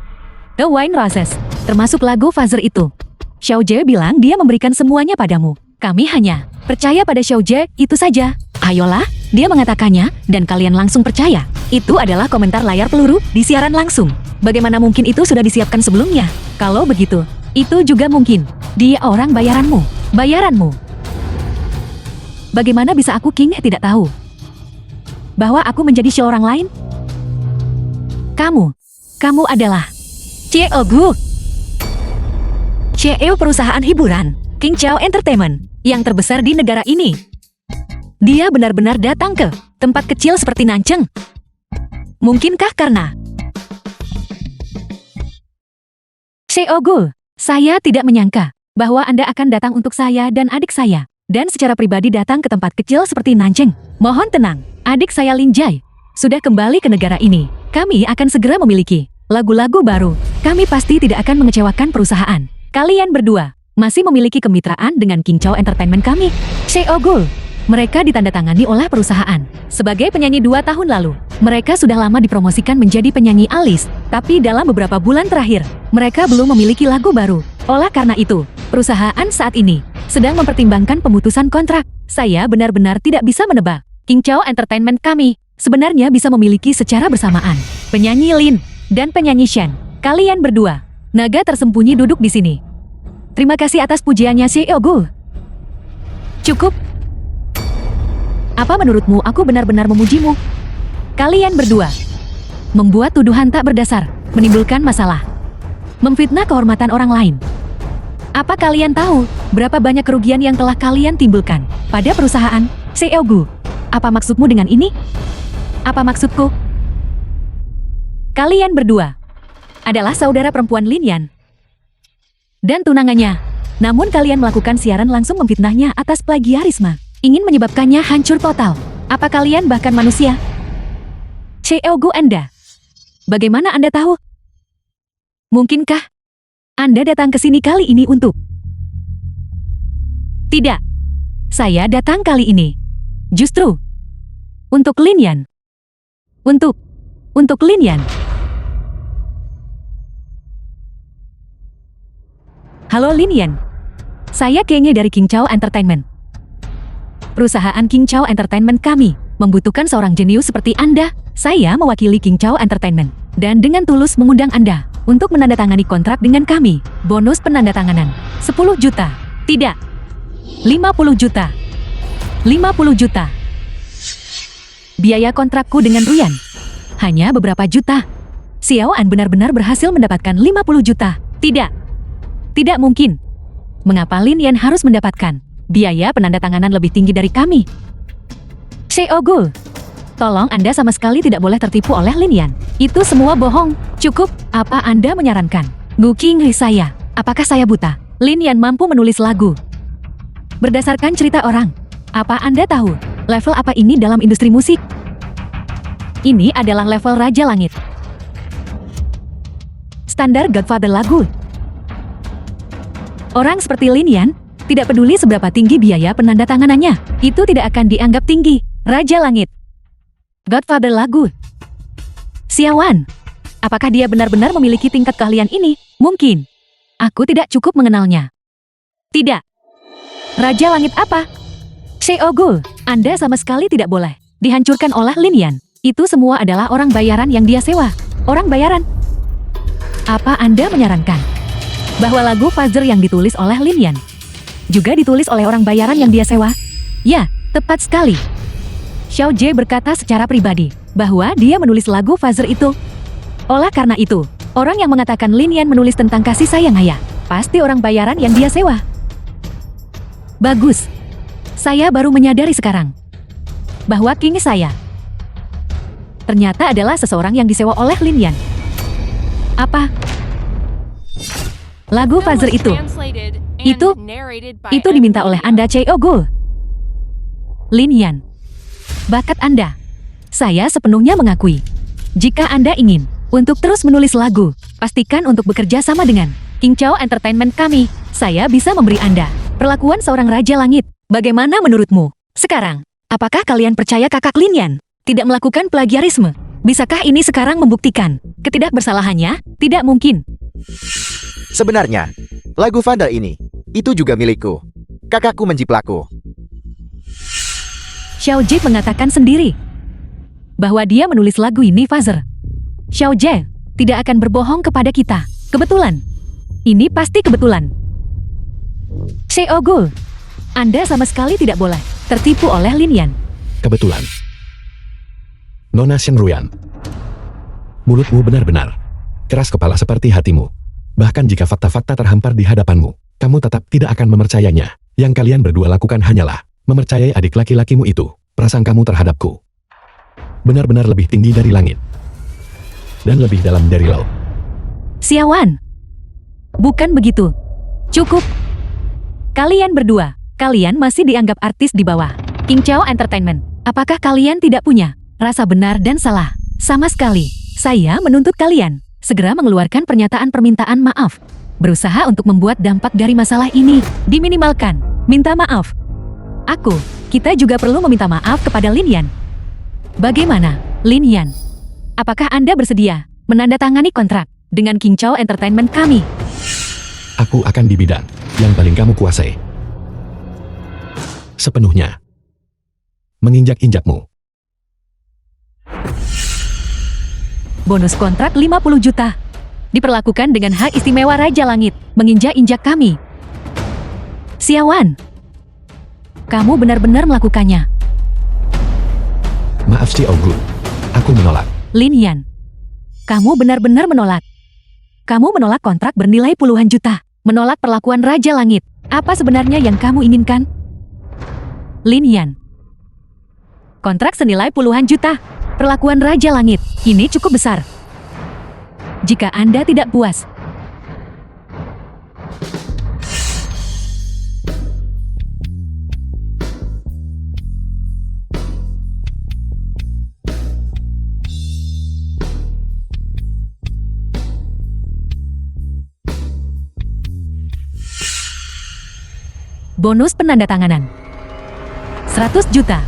The Wine Roses, termasuk lagu Father itu. Xiao Jie bilang dia memberikan semuanya padamu. Kami hanya percaya pada Xiao Jie, itu saja. Ayolah, dia mengatakannya, dan kalian langsung percaya. Itu adalah komentar layar peluru di siaran langsung. Bagaimana mungkin itu sudah disiapkan sebelumnya? Kalau begitu, itu juga mungkin. Dia orang bayaranmu. Bayaranmu. Bagaimana bisa aku King tidak tahu bahwa aku menjadi show orang lain? Kamu adalah CEO Gu. CEO perusahaan hiburan, King Chao Entertainment, yang terbesar di negara ini. Dia benar-benar datang ke tempat kecil seperti Nancheng. Mungkinkah karena CEO Gu, saya tidak menyangka bahwa Anda akan datang untuk saya dan adik saya, dan secara pribadi datang ke tempat kecil seperti Nancheng. Mohon tenang, adik saya Lin Jai sudah kembali ke negara ini. Kami akan segera memiliki lagu-lagu baru. Kami pasti tidak akan mengecewakan perusahaan. Kalian berdua masih memiliki kemitraan dengan King Chao Entertainment kami. CEO Gu, mereka ditandatangani oleh perusahaan sebagai penyanyi 2 tahun lalu. Mereka sudah lama dipromosikan menjadi penyanyi alis, tapi dalam beberapa bulan terakhir, mereka belum memiliki lagu baru. Oleh karena itu, perusahaan saat ini sedang mempertimbangkan pemutusan kontrak. Saya benar-benar tidak bisa menebak. King Chao Entertainment kami sebenarnya bisa memiliki secara bersamaan penyanyi Lin dan penyanyi Shen. Kalian berdua, naga tersembunyi duduk di sini. Terima kasih atas pujiannya CEO Gu. Cukup. Apa menurutmu aku benar-benar memujimu? Kalian berdua membuat tuduhan tak berdasar, menimbulkan masalah, memfitnah kehormatan orang lain. Apa kalian tahu berapa banyak kerugian yang telah kalian timbulkan pada perusahaan CEO Gu? Apa maksudmu dengan ini? Apa maksudku? Kalian berdua adalah saudara perempuan Lin Yan dan tunangannya. Namun kalian melakukan siaran langsung memfitnahnya atas plagiarisme, ingin menyebabkannya hancur total. Apa kalian bahkan manusia? CEO Gu Anda, bagaimana Anda tahu? Mungkinkah Anda datang ke sini kali ini untuk? Tidak. Saya datang kali ini justru untuk Lin Yan. Untuk Lin Yan. Halo Lin Yan. Saya Kenge dari King Chao Entertainment. Perusahaan King Chao Entertainment kami membutuhkan seorang jenius seperti Anda. Saya mewakili King Chao Entertainment dan dengan tulus mengundang Anda untuk menandatangani kontrak dengan kami. Bonus penandatanganan 10 juta. Tidak. 50 juta. 50 juta. Biaya kontrakku dengan Ruyan hanya beberapa juta. Xiao An benar-benar berhasil mendapatkan 50 juta. Tidak. Tidak mungkin. Mengapa Lin Yan harus mendapatkan biaya penandatanganan lebih tinggi dari kami? Xiao Gul, tolong Anda sama sekali tidak boleh tertipu oleh Lin Yan. Itu semua bohong. Cukup. Apa Anda menyarankan? Gu Qinghui saya. Apakah saya buta? Lin Yan mampu menulis lagu berdasarkan cerita orang. Apa Anda tahu level apa ini dalam industri musik? Ini adalah level Raja Langit. Standar Godfather lagu. Orang seperti Lin Yan tidak peduli seberapa tinggi biaya penandatanganannya. Itu tidak akan dianggap tinggi. Raja Langit. Godfather lagu. Xiao An. Apakah dia benar-benar memiliki tingkat keahlian ini? Mungkin. Aku tidak cukup mengenalnya. Tidak. Raja Langit apa? Xiao Gul, Anda sama sekali tidak boleh dihancurkan oleh Lin Yan. Itu semua adalah orang bayaran yang dia sewa. Orang bayaran. Apa Anda menyarankan bahwa lagu Father yang ditulis oleh Lin Yan juga ditulis oleh orang bayaran yang dia sewa? Ya, tepat sekali. Xiao Jie berkata secara pribadi bahwa dia menulis lagu Father itu. Oleh karena itu, orang yang mengatakan Lin Yan menulis tentang kasih sayang ayah pasti orang bayaran yang dia sewa. Bagus. Saya baru menyadari sekarang bahwa King saya ternyata adalah seseorang yang disewa oleh Lin Yan. Apa? Lagu The film Father was itu translated and Itu narrated by itu M. diminta oleh Lee. Anda Xiao Gul. Lin Yan. Bakat Anda. Saya sepenuhnya mengakui. Jika Anda ingin untuk terus menulis lagu, pastikan untuk bekerja sama dengan King Chao Entertainment kami. Saya bisa memberi Anda perlakuan seorang Raja Langit. Bagaimana menurutmu? Sekarang, apakah kalian percaya kakak Lin Yan tidak melakukan plagiarisme? Bisakah ini sekarang membuktikan ketidakbersalahannya? Tidak mungkin. Sebenarnya, lagu Father ini, itu juga milikku. Kakakku menjiplakku. Xiao Jie mengatakan sendiri bahwa dia menulis lagu ini Father. Xiao Jie tidak akan berbohong kepada kita. Kebetulan. Ini pasti kebetulan. Xiao Gul, Anda sama sekali tidak boleh tertipu oleh Lin Yan. Kebetulan. Nona Shen Ruyan. Mulutmu benar-benar keras kepala seperti hatimu. Bahkan jika fakta-fakta terhampar di hadapanmu, kamu tetap tidak akan memercayainya. Yang kalian berdua lakukan hanyalah mempercayai adik laki-lakimu itu. Prasangkamu terhadapku benar-benar lebih tinggi dari langit dan lebih dalam dari laut. Xiao An, bukan begitu. Cukup. Kalian berdua, kalian masih dianggap artis di bawah King Chao Entertainment. Apakah kalian tidak punya rasa benar dan salah? Sama sekali. Saya menuntut kalian segera mengeluarkan pernyataan permintaan maaf. Berusaha untuk membuat dampak dari masalah ini diminimalkan. Minta maaf. Kita juga perlu meminta maaf kepada Lin Yan. Bagaimana, Lin Yan? Apakah Anda bersedia menandatangani kontrak dengan King Chao Entertainment kami? Aku akan di bidang yang paling kamu kuasai. Sepenuhnya. Menginjak-injakmu. Bonus kontrak 50 juta. Diperlakukan dengan hak istimewa Raja Langit, menginjak-injak kami. Xiao An, kamu benar-benar melakukannya. Maaf Xiao Gul. Aku menolak. Lin Yan, kamu benar-benar menolak. Kamu menolak kontrak bernilai puluhan juta. Menolak perlakuan Raja Langit. Apa sebenarnya yang kamu inginkan? Lin Yan, kontrak senilai puluhan juta. Perlakuan Raja Langit ini cukup besar. Jika Anda tidak puas, bonus penandatanganan 100 juta.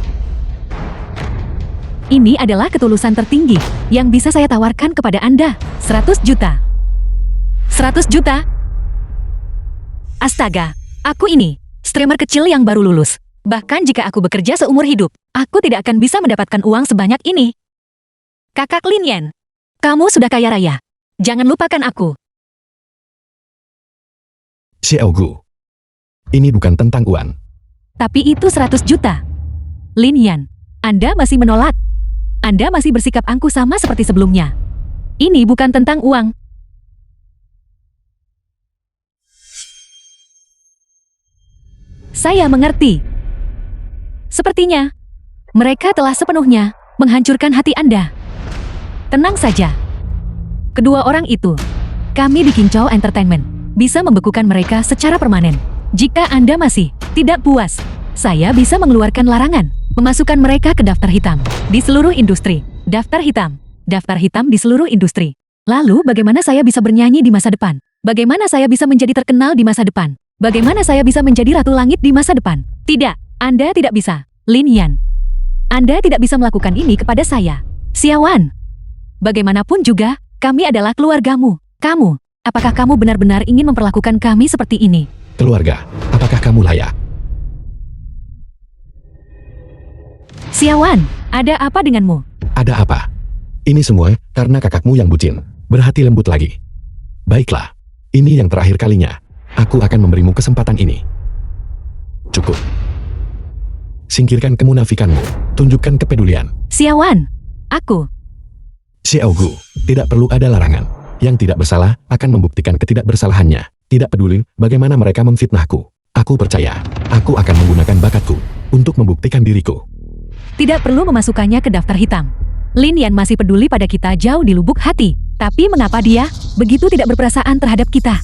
Ini adalah ketulusan tertinggi yang bisa saya tawarkan kepada Anda. 100 juta. 100 juta. Astaga, aku ini, streamer kecil yang baru lulus. Bahkan jika aku bekerja seumur hidup, aku tidak akan bisa mendapatkan uang sebanyak ini. Kakak Lin Yan, kamu sudah kaya raya. Jangan lupakan aku. Xiao Gu. Ini bukan tentang uang. Tapi itu 100 juta. Lin Yan, Anda masih menolak. Anda masih bersikap angkuh sama seperti sebelumnya. Ini bukan tentang uang. Saya mengerti. Sepertinya, mereka telah sepenuhnya menghancurkan hati Anda. Tenang saja. Kedua orang itu, kami di King Chow Entertainment, bisa membekukan mereka secara permanen. Jika Anda masih tidak puas, saya bisa mengeluarkan larangan, memasukkan mereka ke daftar hitam di seluruh industri. Daftar hitam di seluruh industri. Lalu bagaimana saya bisa bernyanyi di masa depan? Bagaimana saya bisa menjadi terkenal di masa depan? Bagaimana saya bisa menjadi Ratu Langit di masa depan? Tidak, Anda tidak bisa. Lin Yan, Anda tidak bisa melakukan ini kepada saya. Xiaowan, bagaimanapun juga, kami adalah keluargamu. Kamu, apakah kamu benar-benar ingin memperlakukan kami seperti ini? Keluarga, apakah kamu layak? Xiaowan, ada apa denganmu? Ada apa? Ini semua karena kakakmu yang bucin, berhati lembut lagi. Baiklah, ini yang terakhir kalinya. Aku akan memberimu kesempatan ini. Cukup. Singkirkan kemunafikanmu, tunjukkan kepedulian. Xiaowan, aku. Xiao Gu, tidak perlu ada larangan. Yang tidak bersalah akan membuktikan ketidakbersalahannya. Tidak peduli bagaimana mereka memfitnahku. Aku percaya, aku akan menggunakan bakatku untuk membuktikan diriku. Tidak perlu memasukkannya ke daftar hitam. Lin Yan masih peduli pada kita jauh di lubuk hati. Tapi mengapa dia begitu tidak berperasaan terhadap kita?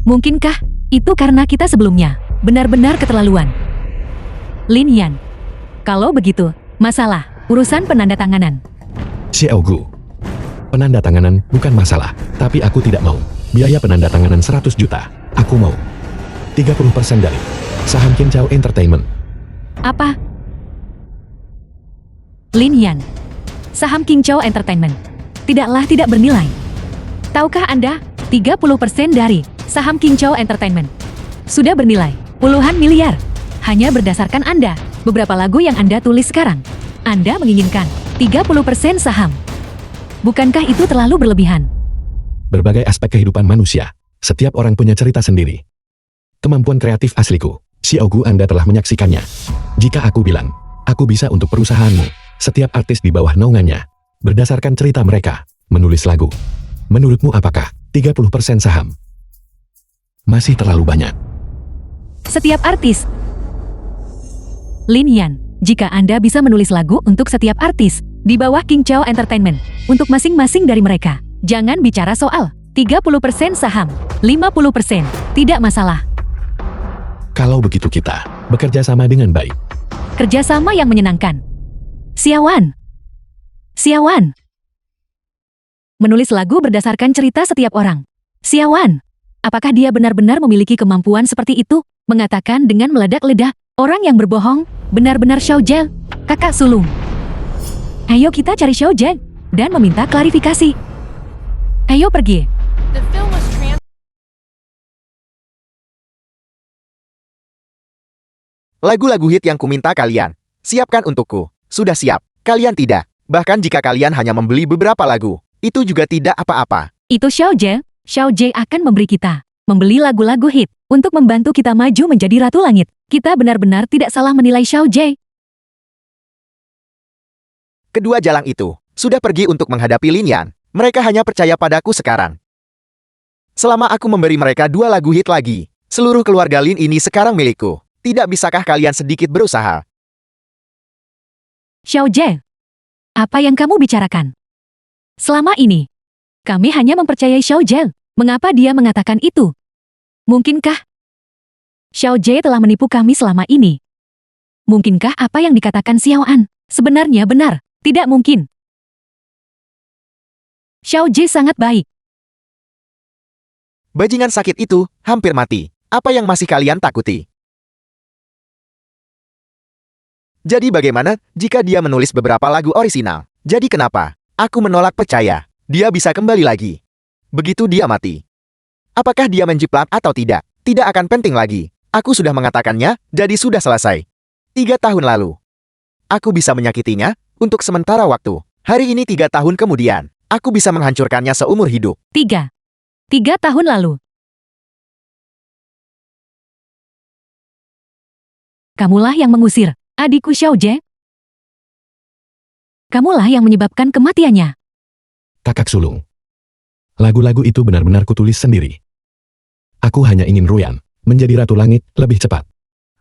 Mungkinkah itu karena kita sebelumnya benar-benar keterlaluan? Lin Yan, kalau begitu, masalah urusan penandatanganan. Xiao Gu, penandatanganan bukan masalah, tapi aku tidak mau. Biaya penandatanganan 100 juta. Aku mau 30% dari saham King Chow Entertainment. Apa? Lin Yan, saham King Chow Entertainment tidaklah tidak bernilai. Tahukah Anda, 30% dari saham King Chow Entertainment sudah bernilai puluhan miliar. Hanya berdasarkan Anda, beberapa lagu yang Anda tulis sekarang. Anda menginginkan 30% saham. Bukankah itu terlalu berlebihan? Berbagai aspek kehidupan manusia, setiap orang punya cerita sendiri. Kemampuan kreatif asliku, Xiao Gu, Anda telah menyaksikannya. Jika aku bilang, aku bisa untuk perusahaanmu, setiap artis di bawah naungannya, berdasarkan cerita mereka, menulis lagu. Menurutmu apakah 30% saham masih terlalu banyak? Setiap artis. Lin Yan, jika Anda bisa menulis lagu untuk setiap artis di bawah King Chow Entertainment, untuk masing-masing dari mereka, jangan bicara soal 30% saham, 50%, tidak masalah. Kalau begitu kita bekerja sama dengan baik. Kerjasama yang menyenangkan. Xiaowan. Menulis lagu berdasarkan cerita setiap orang. Xiaowan, apakah dia benar-benar memiliki kemampuan seperti itu? Mengatakan dengan meledak-ledak, orang yang berbohong, benar-benar Xiao Jie, kakak sulung. Ayo kita cari Xiao Jie dan meminta klarifikasi. Ayo pergi. The film was Lagu-lagu hit yang kuminta kalian, siapkan untukku. Sudah siap, kalian tidak. Bahkan jika kalian hanya membeli beberapa lagu, itu juga tidak apa-apa. Itu Xiao Jie akan memberi kita membeli lagu-lagu hit untuk membantu kita maju menjadi Ratu Langit. Kita benar-benar tidak salah menilai Xiao Jie. Kedua jalang itu sudah pergi untuk menghadapi Lin Yan. Mereka hanya percaya padaku sekarang. Selama aku memberi mereka 2 lagu hit lagi, seluruh keluarga Lin ini sekarang milikku. Tidak bisakah kalian sedikit berusaha? Xiao Jie, apa yang kamu bicarakan? Selama ini, kami hanya mempercayai Xiao Jie. Mengapa dia mengatakan itu? Mungkinkah Xiao Jie telah menipu kami selama ini? Mungkinkah apa yang dikatakan Xiaoan sebenarnya benar? Tidak mungkin. Xiao Jie sangat baik. Bajingan sakit itu hampir mati. Apa yang masih kalian takuti? Jadi bagaimana jika dia menulis beberapa lagu orisinal? Jadi kenapa aku menolak percaya dia bisa kembali lagi? Begitu dia mati. Apakah dia menjiplak atau tidak? Tidak akan penting lagi. Aku sudah mengatakannya, jadi sudah selesai. 3 tahun lalu. Aku bisa menyakitinya, untuk sementara waktu. Hari ini 3 tahun kemudian, aku bisa menghancurkannya seumur hidup. 3 tahun lalu. Kamulah yang mengusir adikku Xiao Jie. Kamulah yang menyebabkan kematiannya. Kakak sulung. Lagu-lagu itu benar-benar kutulis sendiri. Aku hanya ingin Ruyan menjadi Ratu Langit lebih cepat.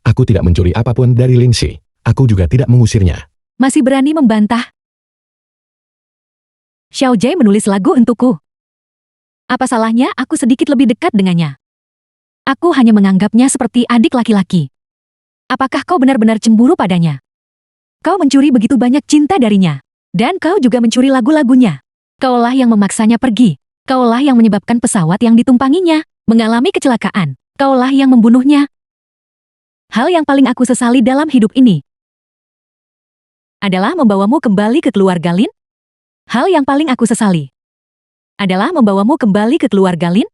Aku tidak mencuri apapun dari Lin Xi. Aku juga tidak mengusirnya. Masih berani membantah? Xiao Jie menulis lagu untukku. Apa salahnya aku sedikit lebih dekat dengannya? Aku hanya menganggapnya seperti adik laki-laki. Apakah kau benar-benar cemburu padanya? Kau mencuri begitu banyak cinta darinya. Dan kau juga mencuri lagu-lagunya. Kaulah yang memaksanya pergi. Kaulah yang menyebabkan pesawat yang ditumpanginya mengalami kecelakaan. Kaulah yang membunuhnya. Hal yang paling aku sesali dalam hidup ini adalah membawamu kembali ke keluarga Lin. Hal yang paling aku sesali adalah membawamu kembali ke keluarga Lin.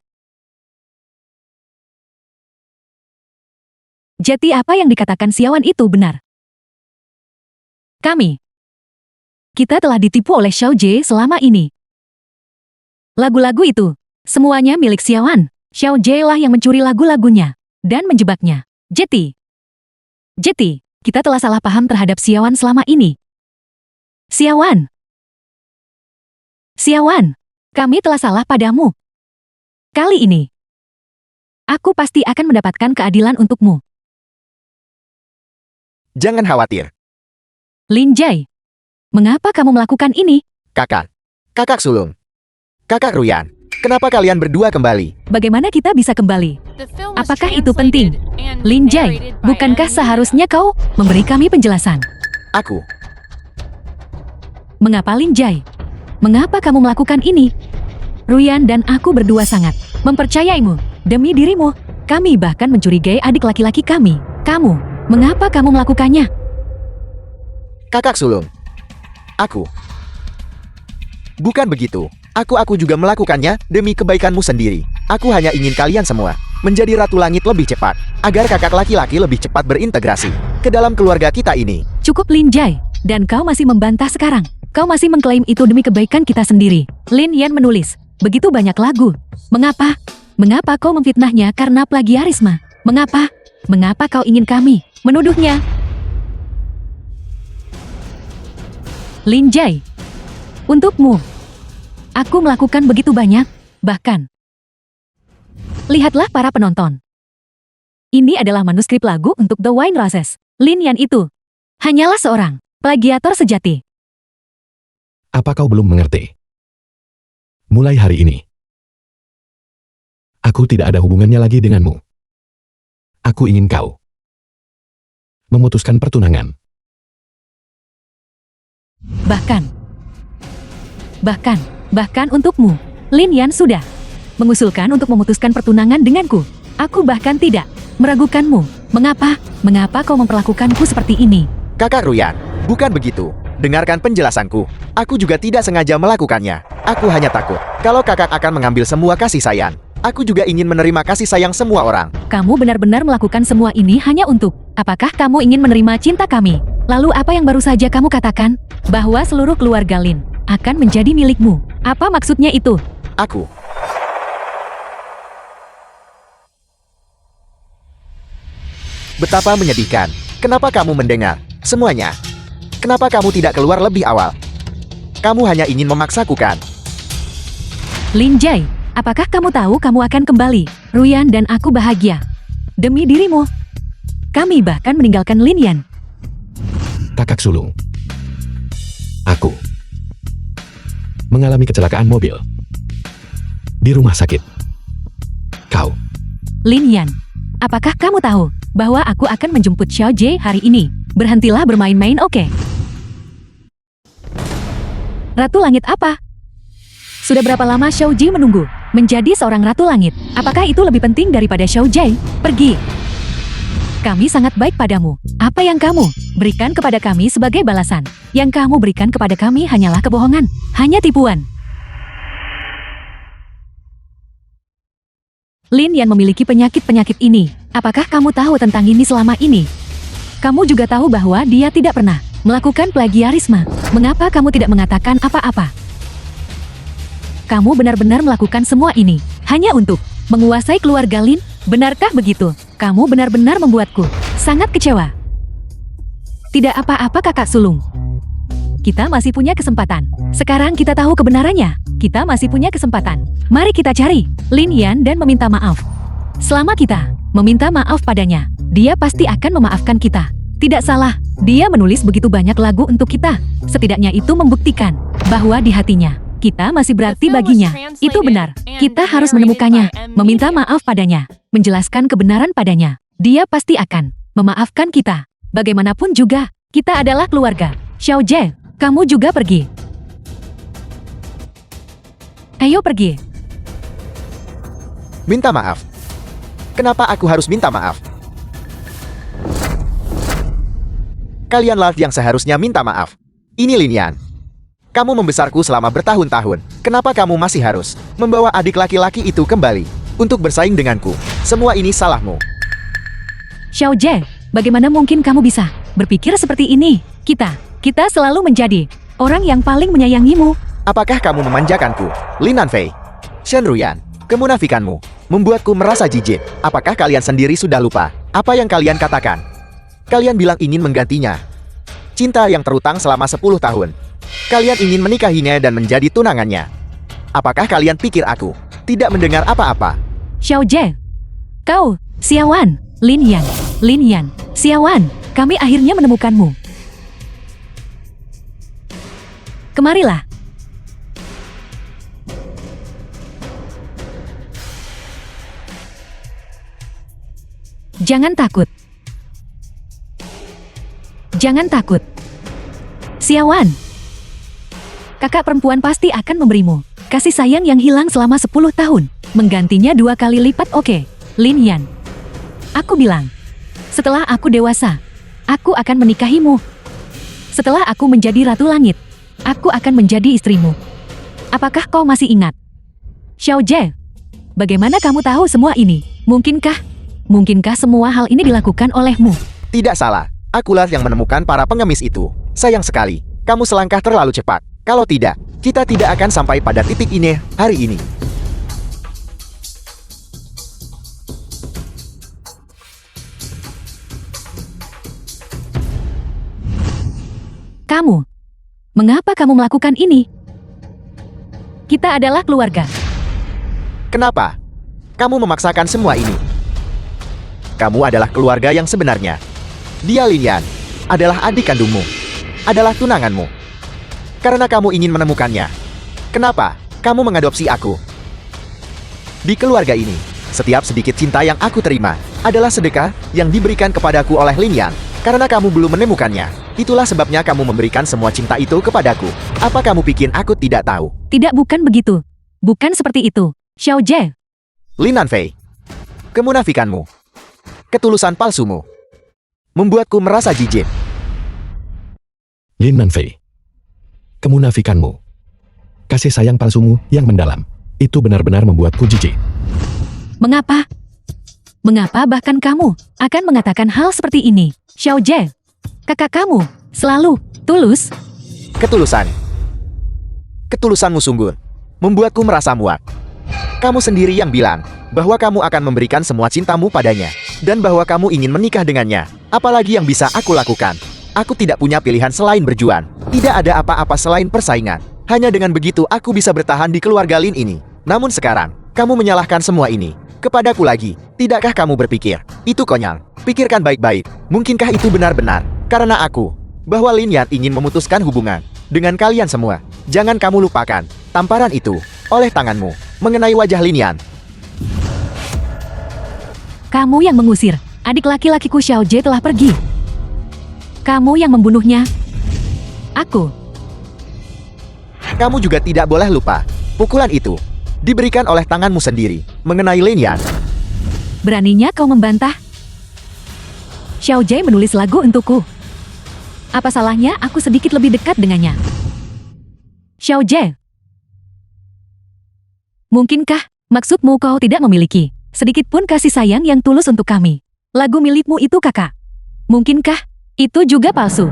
Jadi apa yang dikatakan Xiaowan itu benar. Kita telah ditipu oleh Xiao Jie selama ini. Lagu-lagu itu, semuanya milik Xiaowan. Xiao Jie lah yang mencuri lagu-lagunya dan menjebaknya. Jadi, kita telah salah paham terhadap Xiaowan selama ini. Xiaowan, kami telah salah padamu. Kali ini, aku pasti akan mendapatkan keadilan untukmu. Jangan khawatir, Lin Jie, mengapa kamu melakukan ini? kakak. Kakak sulung. Kakak Ruyan, kenapa kalian berdua kembali? Bagaimana kita bisa kembali? The film was Apakah itu penting? translated and Lin Jie, narrated by bukankah M. seharusnya kau memberi kami penjelasan? Aku. Mengapa Lin Jie? Mengapa kamu melakukan ini? Ruyan dan aku berdua sangat mempercayaimu. Demi dirimu, kami bahkan mencurigai adik laki-laki kami. Mengapa kamu melakukannya? Kakak sulung. Aku. Bukan begitu. Aku juga melakukannya demi kebaikanmu sendiri. Aku hanya ingin kalian semua menjadi Ratu Langit lebih cepat, agar kakak laki-laki lebih cepat berintegrasi ke dalam keluarga kita ini. Cukup Lin Jie, dan kau masih membantah sekarang. Kau masih mengklaim itu demi kebaikan kita sendiri. Lin Yan menulis begitu banyak lagu. Mengapa kau memfitnahnya karena plagiarisme? Mengapa kau ingin kami menuduhnya? Lin Jie, untukmu, aku melakukan begitu banyak, bahkan. Lihatlah para penonton. Ini adalah manuskrip lagu untuk The Wine Roses. Lin Yan itu hanyalah seorang plagiator sejati. Apa kau belum mengerti? Mulai hari ini, aku tidak ada hubungannya lagi denganmu. Aku ingin kau memutuskan pertunangan. Bahkan untukmu, Lin Yan sudah mengusulkan untuk memutuskan pertunangan denganku. Aku bahkan tidak meragukanmu. Mengapa kau memperlakukanku seperti ini? Kakak Ruyan, bukan begitu. Dengarkan penjelasanku. Aku juga tidak sengaja melakukannya. Aku hanya takut kalau kakak akan mengambil semua kasih sayang. Aku juga ingin menerima kasih sayang semua orang. Kamu benar-benar melakukan semua ini hanya untuk, apakah kamu ingin menerima cinta kami? Lalu apa yang baru saja kamu katakan? Bahwa seluruh keluarga Lin akan menjadi milikmu. Apa maksudnya itu? Aku. Betapa menyedihkan. Kenapa kamu mendengar semuanya? Kenapa kamu tidak keluar lebih awal? Kamu hanya ingin memaksaku kan? Lin Jie, apakah kamu tahu kamu akan kembali? Ruyan dan aku bahagia. Demi dirimu. Kami bahkan meninggalkan Lin Yan. Kakak sulung. Aku mengalami kecelakaan mobil di rumah sakit. Kau. Lin Yan, apakah kamu tahu bahwa aku akan menjemput Xiao Jie hari ini? Berhentilah bermain-main, oke? Ratu Langit apa? Sudah berapa lama Xiao Jie menunggu menjadi seorang Ratu Langit? Apakah itu lebih penting daripada Xiao Jie? Pergi. Kami sangat baik padamu. Apa yang kamu berikan kepada kami sebagai balasan? Yang kamu berikan kepada kami hanyalah kebohongan, hanya tipuan. Lin Yan memiliki penyakit-penyakit ini. Apakah kamu tahu tentang ini selama ini? Kamu juga tahu bahwa dia tidak pernah melakukan plagiarisme. Mengapa kamu tidak mengatakan apa-apa? Kamu benar-benar melakukan semua ini hanya untuk menguasai keluarga Lin? Benarkah begitu? Kamu benar-benar membuatku sangat kecewa. Tidak apa-apa kakak sulung. Kita masih punya kesempatan. Sekarang kita tahu kebenarannya. Kita masih punya kesempatan. Mari kita cari Lin Yan dan meminta maaf. Selama kita meminta maaf padanya, dia pasti akan memaafkan kita. Tidak salah, dia menulis begitu banyak lagu untuk kita. Setidaknya itu membuktikan bahwa di hatinya kita masih berarti baginya. Itu benar. Kita harus menemukannya, meminta maaf padanya, menjelaskan kebenaran padanya. Dia pasti akan memaafkan kita. Bagaimanapun juga, kita adalah keluarga. Xiao Jie, kamu juga pergi. Ayo pergi. Minta maaf. Kenapa aku harus minta maaf? Kalianlah yang seharusnya minta maaf. Ini Lin Yan. Kamu membesarku selama bertahun-tahun. Kenapa kamu masih harus membawa adik laki-laki itu kembali untuk bersaing denganku? Semua ini salahmu. Xiao Jie, bagaimana mungkin kamu bisa berpikir seperti ini? Kita selalu menjadi orang yang paling menyayangimu. Apakah kamu memanjakanku, Lin Nanfei? Shen Ruyan, kemunafikanmu membuatku merasa jijik. Apakah kalian sendiri sudah lupa apa yang kalian katakan? Kalian bilang ingin menggantinya. Cinta yang terutang selama 10 tahun. Kalian ingin menikahinya dan menjadi tunangannya. Apakah kalian pikir aku tidak mendengar apa-apa? Xiao Jie, kau, Xiaowan, Lin Yan, Xiaowan, kami akhirnya menemukanmu. Kemarilah. Jangan takut. Jangan takut. Xiaowan, kakak perempuan pasti akan memberimu kasih sayang yang hilang selama 10 tahun. Menggantinya 2 kali lipat. Oke, Lin Yan. Aku bilang, setelah aku dewasa, aku akan menikahimu. Setelah aku menjadi Ratu Langit, aku akan menjadi istrimu. Apakah kau masih ingat? Xiao Jie, bagaimana kamu tahu semua ini? Mungkinkah semua hal ini dilakukan olehmu? Tidak salah. Akulah yang menemukan para pengemis itu. Sayang sekali, kamu selangkah terlalu cepat. Kalau tidak, kita tidak akan sampai pada titik ini hari ini. Kamu, mengapa kamu melakukan ini? Kita adalah keluarga. Kenapa? Kamu memaksakan semua ini. Kamu adalah keluarga yang sebenarnya. Dia Lin Yan adalah adik kandungmu, adalah tunanganmu. Karena kamu ingin menemukannya. Kenapa kamu mengadopsi aku? Di keluarga ini, setiap sedikit cinta yang aku terima adalah sedekah yang diberikan kepadaku oleh Lin Yan. Karena kamu belum menemukannya, itulah sebabnya kamu memberikan semua cinta itu kepadaku. Apa kamu pikir aku tidak tahu? Tidak, bukan begitu. Bukan seperti itu. Xiao Jie, Lin Nanfei, kemunafikanmu, ketulusan palsumu, membuatku merasa jijik. Lin Nanfei, kemunafikanmu, kasih sayang palsumu yang mendalam, itu benar-benar membuatku jijik. mengapa? Mengapa bahkan kamu akan mengatakan hal seperti ini? Xiao Jie, kakak kamu selalu tulus. Ketulusanmu sungguh membuatku merasa muak. Kamu sendiri yang bilang bahwa kamu akan memberikan semua cintamu padanya, dan bahwa kamu ingin menikah dengannya. Apalagi yang bisa aku lakukan? Aku tidak punya pilihan selain berjuang. Tidak ada apa-apa selain persaingan. Hanya dengan begitu aku bisa bertahan di keluarga Lin ini. Namun sekarang, kamu menyalahkan semua ini kepadaku lagi. Tidakkah kamu berpikir itu konyol? Pikirkan baik-baik. Mungkinkah itu benar-benar karena aku, bahwa Lin Yan ingin memutuskan hubungan dengan kalian semua? Jangan kamu lupakan tamparan itu oleh tanganmu mengenai wajah Lin Yan. Kamu yang mengusir adik laki-lakiku. Xiao Jie telah pergi. Kamu yang membunuhnya. Aku. Kamu juga tidak boleh lupa pukulan itu diberikan oleh tanganmu sendiri mengenai Lin Yan. Beraninya kau membantah? Xiao Jie menulis lagu untukku. Apa salahnya aku sedikit lebih dekat dengannya? Xiao Jie, mungkinkah maksudmu kau tidak memiliki Sedikit pun kasih sayang yang tulus untuk kami. Lagu milikmu itu kakak. Mungkinkah itu juga palsu?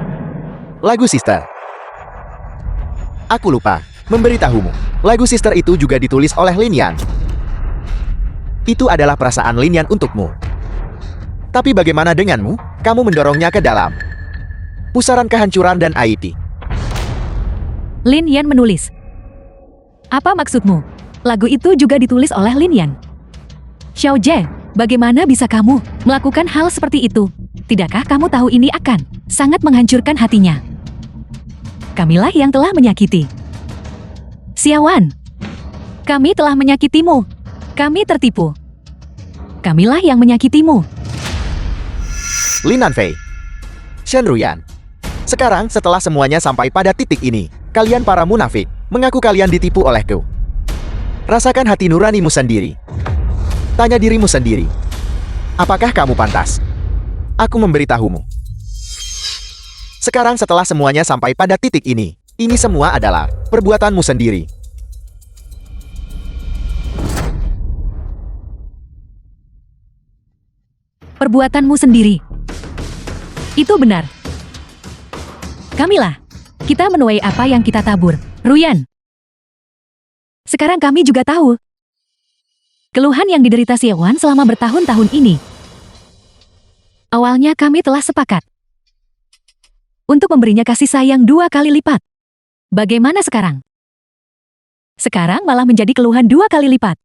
Lagu Sister. Aku lupa memberitahumu. Lagu Sister itu juga ditulis oleh Lin Yan. Itu adalah perasaan Lin Yan untukmu. Tapi bagaimana denganmu? Kamu mendorongnya ke dalam pusaran kehancuran dan IT. Lin Yan menulis. Apa maksudmu? Lagu itu juga ditulis oleh Lin Yan. Xiao Jie, bagaimana bisa kamu melakukan hal seperti itu? Tidakkah kamu tahu ini akan sangat menghancurkan hatinya? Kamilah yang telah menyakiti. Xiaowan, kami telah menyakitimu. Kami tertipu. Kamilah yang menyakitimu. Lin Nanfei, Shen Ruyan. Sekarang setelah semuanya sampai pada titik ini, kalian para munafik, mengaku kalian ditipu olehku. Rasakan hati nuranimu sendiri. Tanya dirimu sendiri. Apakah kamu pantas? Aku memberitahumu. Sekarang setelah semuanya sampai pada titik ini semua adalah perbuatanmu sendiri. Perbuatanmu sendiri. Itu benar. Kamilah, kita menuai apa yang kita tabur. Ruyan. Sekarang kami juga tahu keluhan yang diderita Xiaowan selama bertahun-tahun ini. Awalnya kami telah sepakat untuk memberinya kasih sayang 2 kali lipat. Bagaimana sekarang? Sekarang malah menjadi keluhan 2 kali lipat.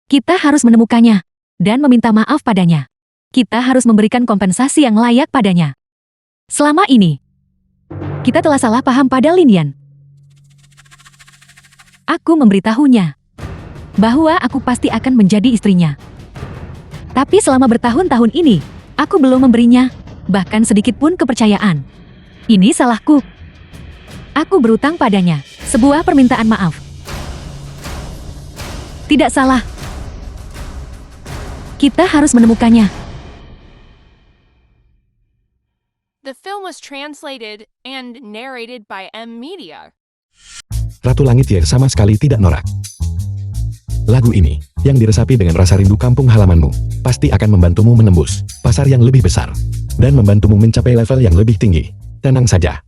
Kita harus menemukannya dan meminta maaf padanya. Kita harus memberikan kompensasi yang layak padanya. Selama ini, kita telah salah paham pada Lin Yan. Aku memberitahunya bahwa aku pasti akan menjadi istrinya. Tapi selama bertahun-tahun ini, aku belum memberinya bahkan sedikit pun kepercayaan. Ini salahku. Aku berutang padanya sebuah permintaan maaf. Tidak salah. Kita harus menemukannya. The film was translated and narrated by M Media. Ratu Langit Ye sama sekali tidak norak. Lagu ini, yang diresapi dengan rasa rindu kampung halamanmu, pasti akan membantumu menembus pasar yang lebih besar, dan membantumu mencapai level yang lebih tinggi. Tenang saja.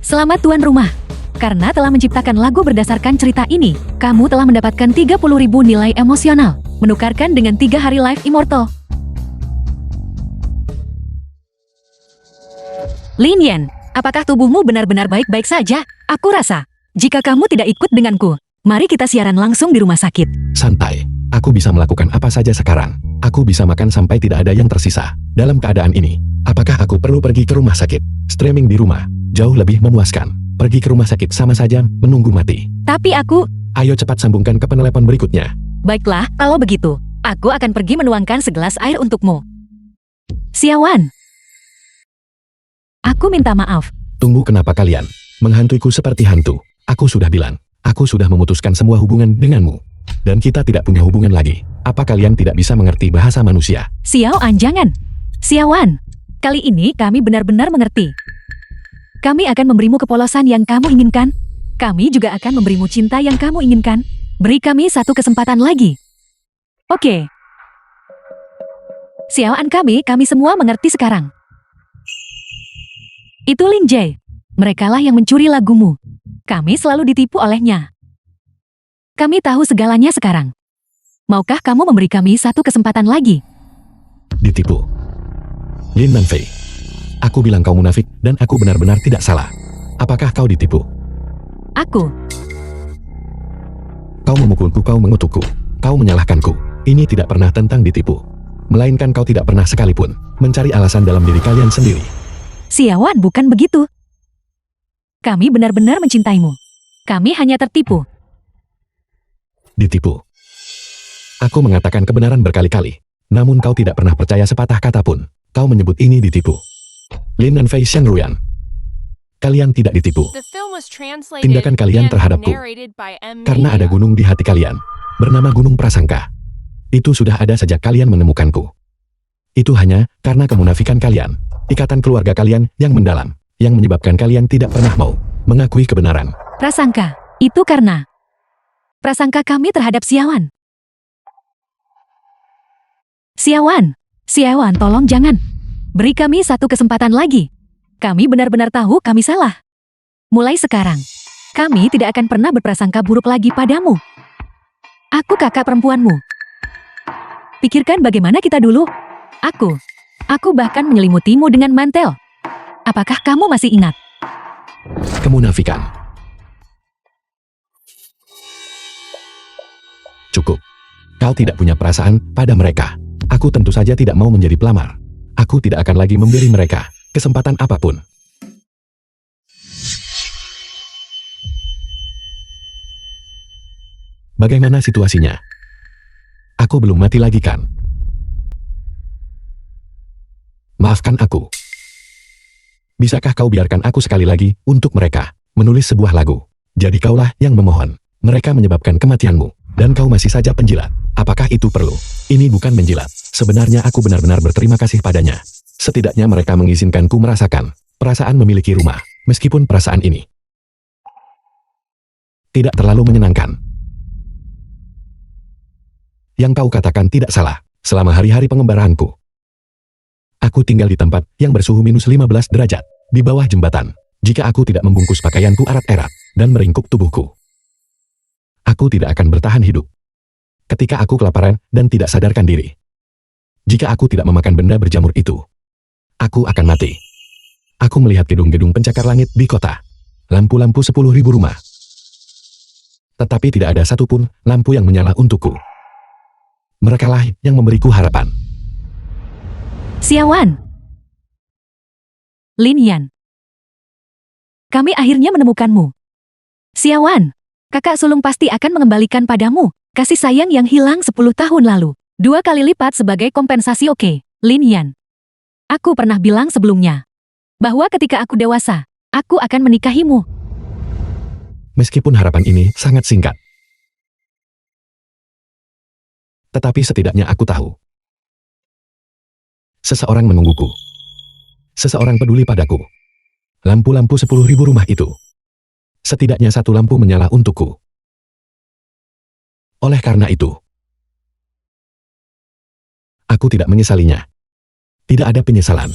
Selamat tuan rumah. Karena telah menciptakan lagu berdasarkan cerita ini, kamu telah mendapatkan 30.000 nilai emosional, menukarkan dengan 3 hari live immortal. Lin Yan, apakah tubuhmu benar-benar baik-baik saja? Aku rasa, jika kamu tidak ikut denganku, mari kita siaran langsung di rumah sakit. Santai, aku bisa melakukan apa saja sekarang. Aku bisa makan sampai tidak ada yang tersisa. Dalam keadaan ini, apakah aku perlu pergi ke rumah sakit? Streaming di rumah, jauh lebih memuaskan. Pergi ke rumah sakit sama saja, menunggu mati. Tapi aku... Ayo cepat sambungkan ke penelepon berikutnya. Baiklah, kalau begitu, aku akan pergi menuangkan segelas air untukmu. Xiaowan. Aku minta maaf. Tunggu, kenapa kalian menghantuiku seperti hantu? Aku sudah bilang, aku sudah memutuskan semua hubungan denganmu. Dan kita tidak punya hubungan lagi. Apa kalian tidak bisa mengerti bahasa manusia? Xiaoan, jangan. Xiaowan, kali ini kami benar-benar mengerti. Kami akan memberimu kepolosan yang kamu inginkan. Kami juga akan memberimu cinta yang kamu inginkan. Beri kami satu kesempatan lagi. Oke. Xiaoan, kami semua mengerti sekarang. Itu Lin Jie. Merekalah yang mencuri lagumu. Kami selalu ditipu olehnya. Kami tahu segalanya sekarang. Maukah kamu memberi kami satu kesempatan lagi? Ditipu. Lin Nanfei. Aku bilang kau munafik, dan aku benar-benar tidak salah. Apakah kau ditipu? Aku. Kau memukulku, kau mengutukku, kau menyalahkanku. Ini tidak pernah tentang ditipu. Melainkan kau tidak pernah sekalipun mencari alasan dalam diri kalian sendiri. Xiaowan, bukan begitu. Kami benar-benar mencintaimu. Kami hanya tertipu. Ditipu. Aku mengatakan kebenaran berkali-kali. Namun kau tidak pernah percaya sepatah kata pun. Kau menyebut ini ditipu. Lin Nanfei, Shen Ruyan. Kalian tidak ditipu. The film was translated Tindakan kalian and terhadapku. narrated by M Karena ada Media. gunung di hati kalian. Bernama Gunung Prasangka. Itu sudah ada sejak kalian menemukanku. Itu hanya karena kemunafikan kalian. Ikatan keluarga kalian yang mendalam. Yang menyebabkan kalian tidak pernah mau mengakui kebenaran. Prasangka, itu karena prasangka kami terhadap Xiaowan. Xiaowan, tolong jangan. Beri kami satu kesempatan lagi. Kami benar-benar tahu kami salah. Mulai sekarang, kami tidak akan pernah berprasangka buruk lagi padamu. Aku kakak perempuanmu. Pikirkan bagaimana kita dulu. Aku bahkan menyelimutimu dengan mantel. Apakah kamu masih ingat? Kemunafikan. Cukup. Kau tidak punya perasaan pada mereka. Aku tentu saja tidak mau menjadi pelamar. Aku tidak akan lagi memberi mereka kesempatan apapun. Bagaimana situasinya? Aku belum mati lagi kan? Maafkan aku. Bisakah kau biarkan aku sekali lagi untuk mereka menulis sebuah lagu? Jadi kaulah yang memohon. Mereka menyebabkan kematianmu, dan kau masih saja penjilat. Apakah itu perlu? Ini bukan menjilat. Sebenarnya aku benar-benar berterima kasih padanya. Setidaknya mereka mengizinkanku merasakan perasaan memiliki rumah, meskipun perasaan ini tidak terlalu menyenangkan. Yang kau katakan tidak salah. Selama hari-hari pengembaraanku, aku tinggal di tempat yang bersuhu minus 15 derajat, di bawah jembatan. Jika aku tidak membungkus pakaianku erat-erat dan meringkuk tubuhku, aku tidak akan bertahan hidup. Ketika aku kelaparan dan tidak sadarkan diri, jika aku tidak memakan benda berjamur itu, aku akan mati. Aku melihat gedung-gedung pencakar langit di kota. Lampu-lampu 10.000 rumah. Tetapi tidak ada satupun lampu yang menyala untukku. Merekalah yang memberiku harapan. Xiaowan. Lin Yan. Kami akhirnya menemukanmu. Xiaowan, kakak sulung pasti akan mengembalikan padamu kasih sayang yang hilang 10 tahun lalu. 2 kali lipat sebagai kompensasi, oke, Lin Yan. Aku pernah bilang sebelumnya bahwa ketika aku dewasa, aku akan menikahimu. Meskipun harapan ini sangat singkat, tetapi setidaknya aku tahu. Seseorang menungguku. Seseorang peduli padaku. Lampu-lampu 10.000 rumah itu. Setidaknya satu lampu menyala untukku. Oleh karena itu, aku tidak menyesalinya. Tidak ada penyesalan.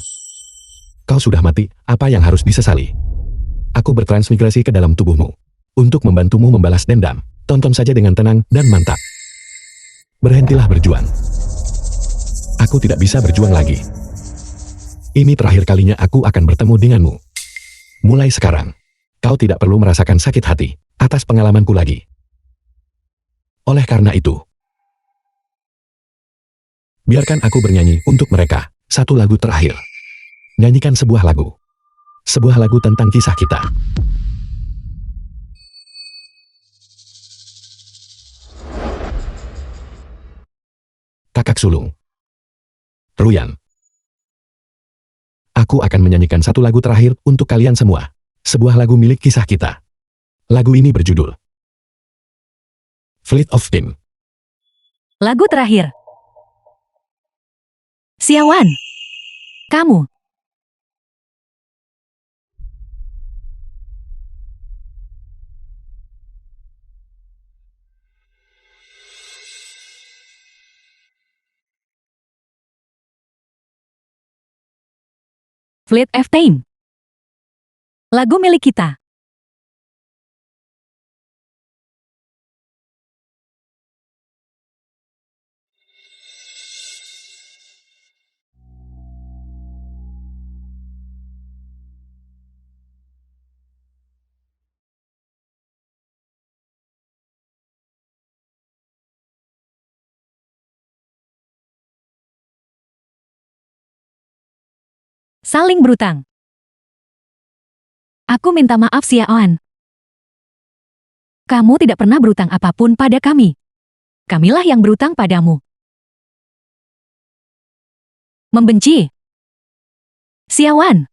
Kau sudah mati, apa yang harus disesali? Aku bertransmigrasi ke dalam tubuhmu. Untuk membantumu membalas dendam. Tonton saja dengan tenang dan mantap. Berhentilah berjuang. Aku tidak bisa berjuang lagi. Ini terakhir kalinya aku akan bertemu denganmu. Mulai sekarang, kau tidak perlu merasakan sakit hati atas pengalamanku lagi. Oleh karena itu, biarkan aku bernyanyi untuk mereka satu lagu terakhir. Nyanyikan sebuah lagu. Sebuah lagu tentang kisah kita. Kakak sulung. Ruyan. Aku akan menyanyikan satu lagu terakhir untuk kalian semua. Sebuah lagu milik kisah kita. Lagu ini berjudul Fleet of Time. Lagu terakhir. Xiaowan. Kamu. Fleet of Time. Lagu milik kita. Saling berutang. Aku minta maaf Xiaowan. Kamu tidak pernah berutang apapun pada kami. Kamilah yang berutang padamu. Membenci. Xiaowan.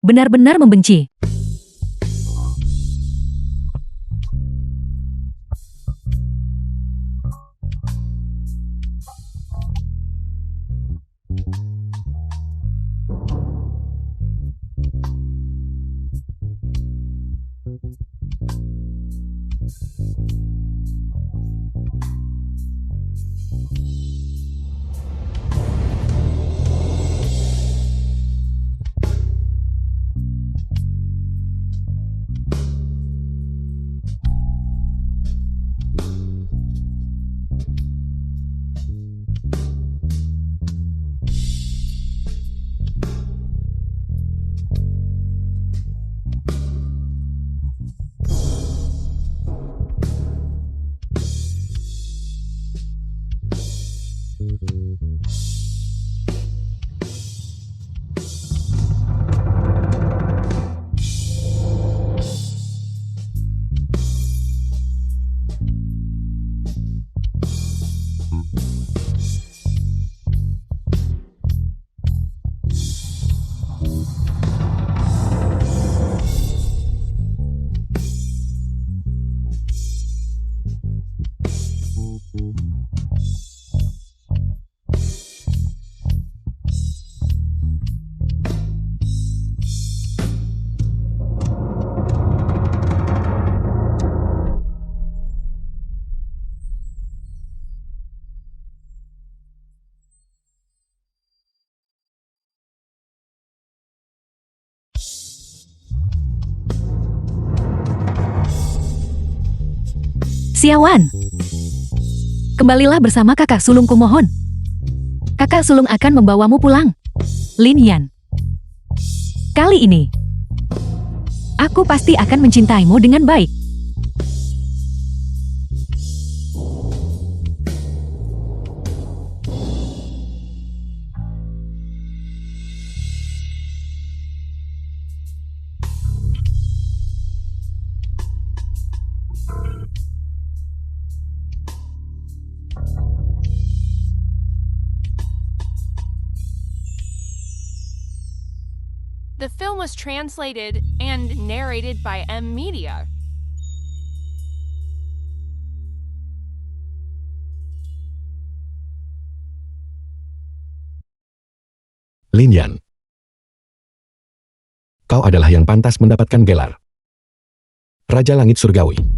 Benar-benar membenci. Xiaowan. Kembalilah bersama kakak sulungku mohon. Kakak sulung akan membawamu pulang. Lin Yan. Kali ini, aku pasti akan mencintaimu dengan baik. The film was translated and narrated by M Media. Lin Yan. Kau adalah yang pantas mendapatkan gelar Raja Langit Surgawi.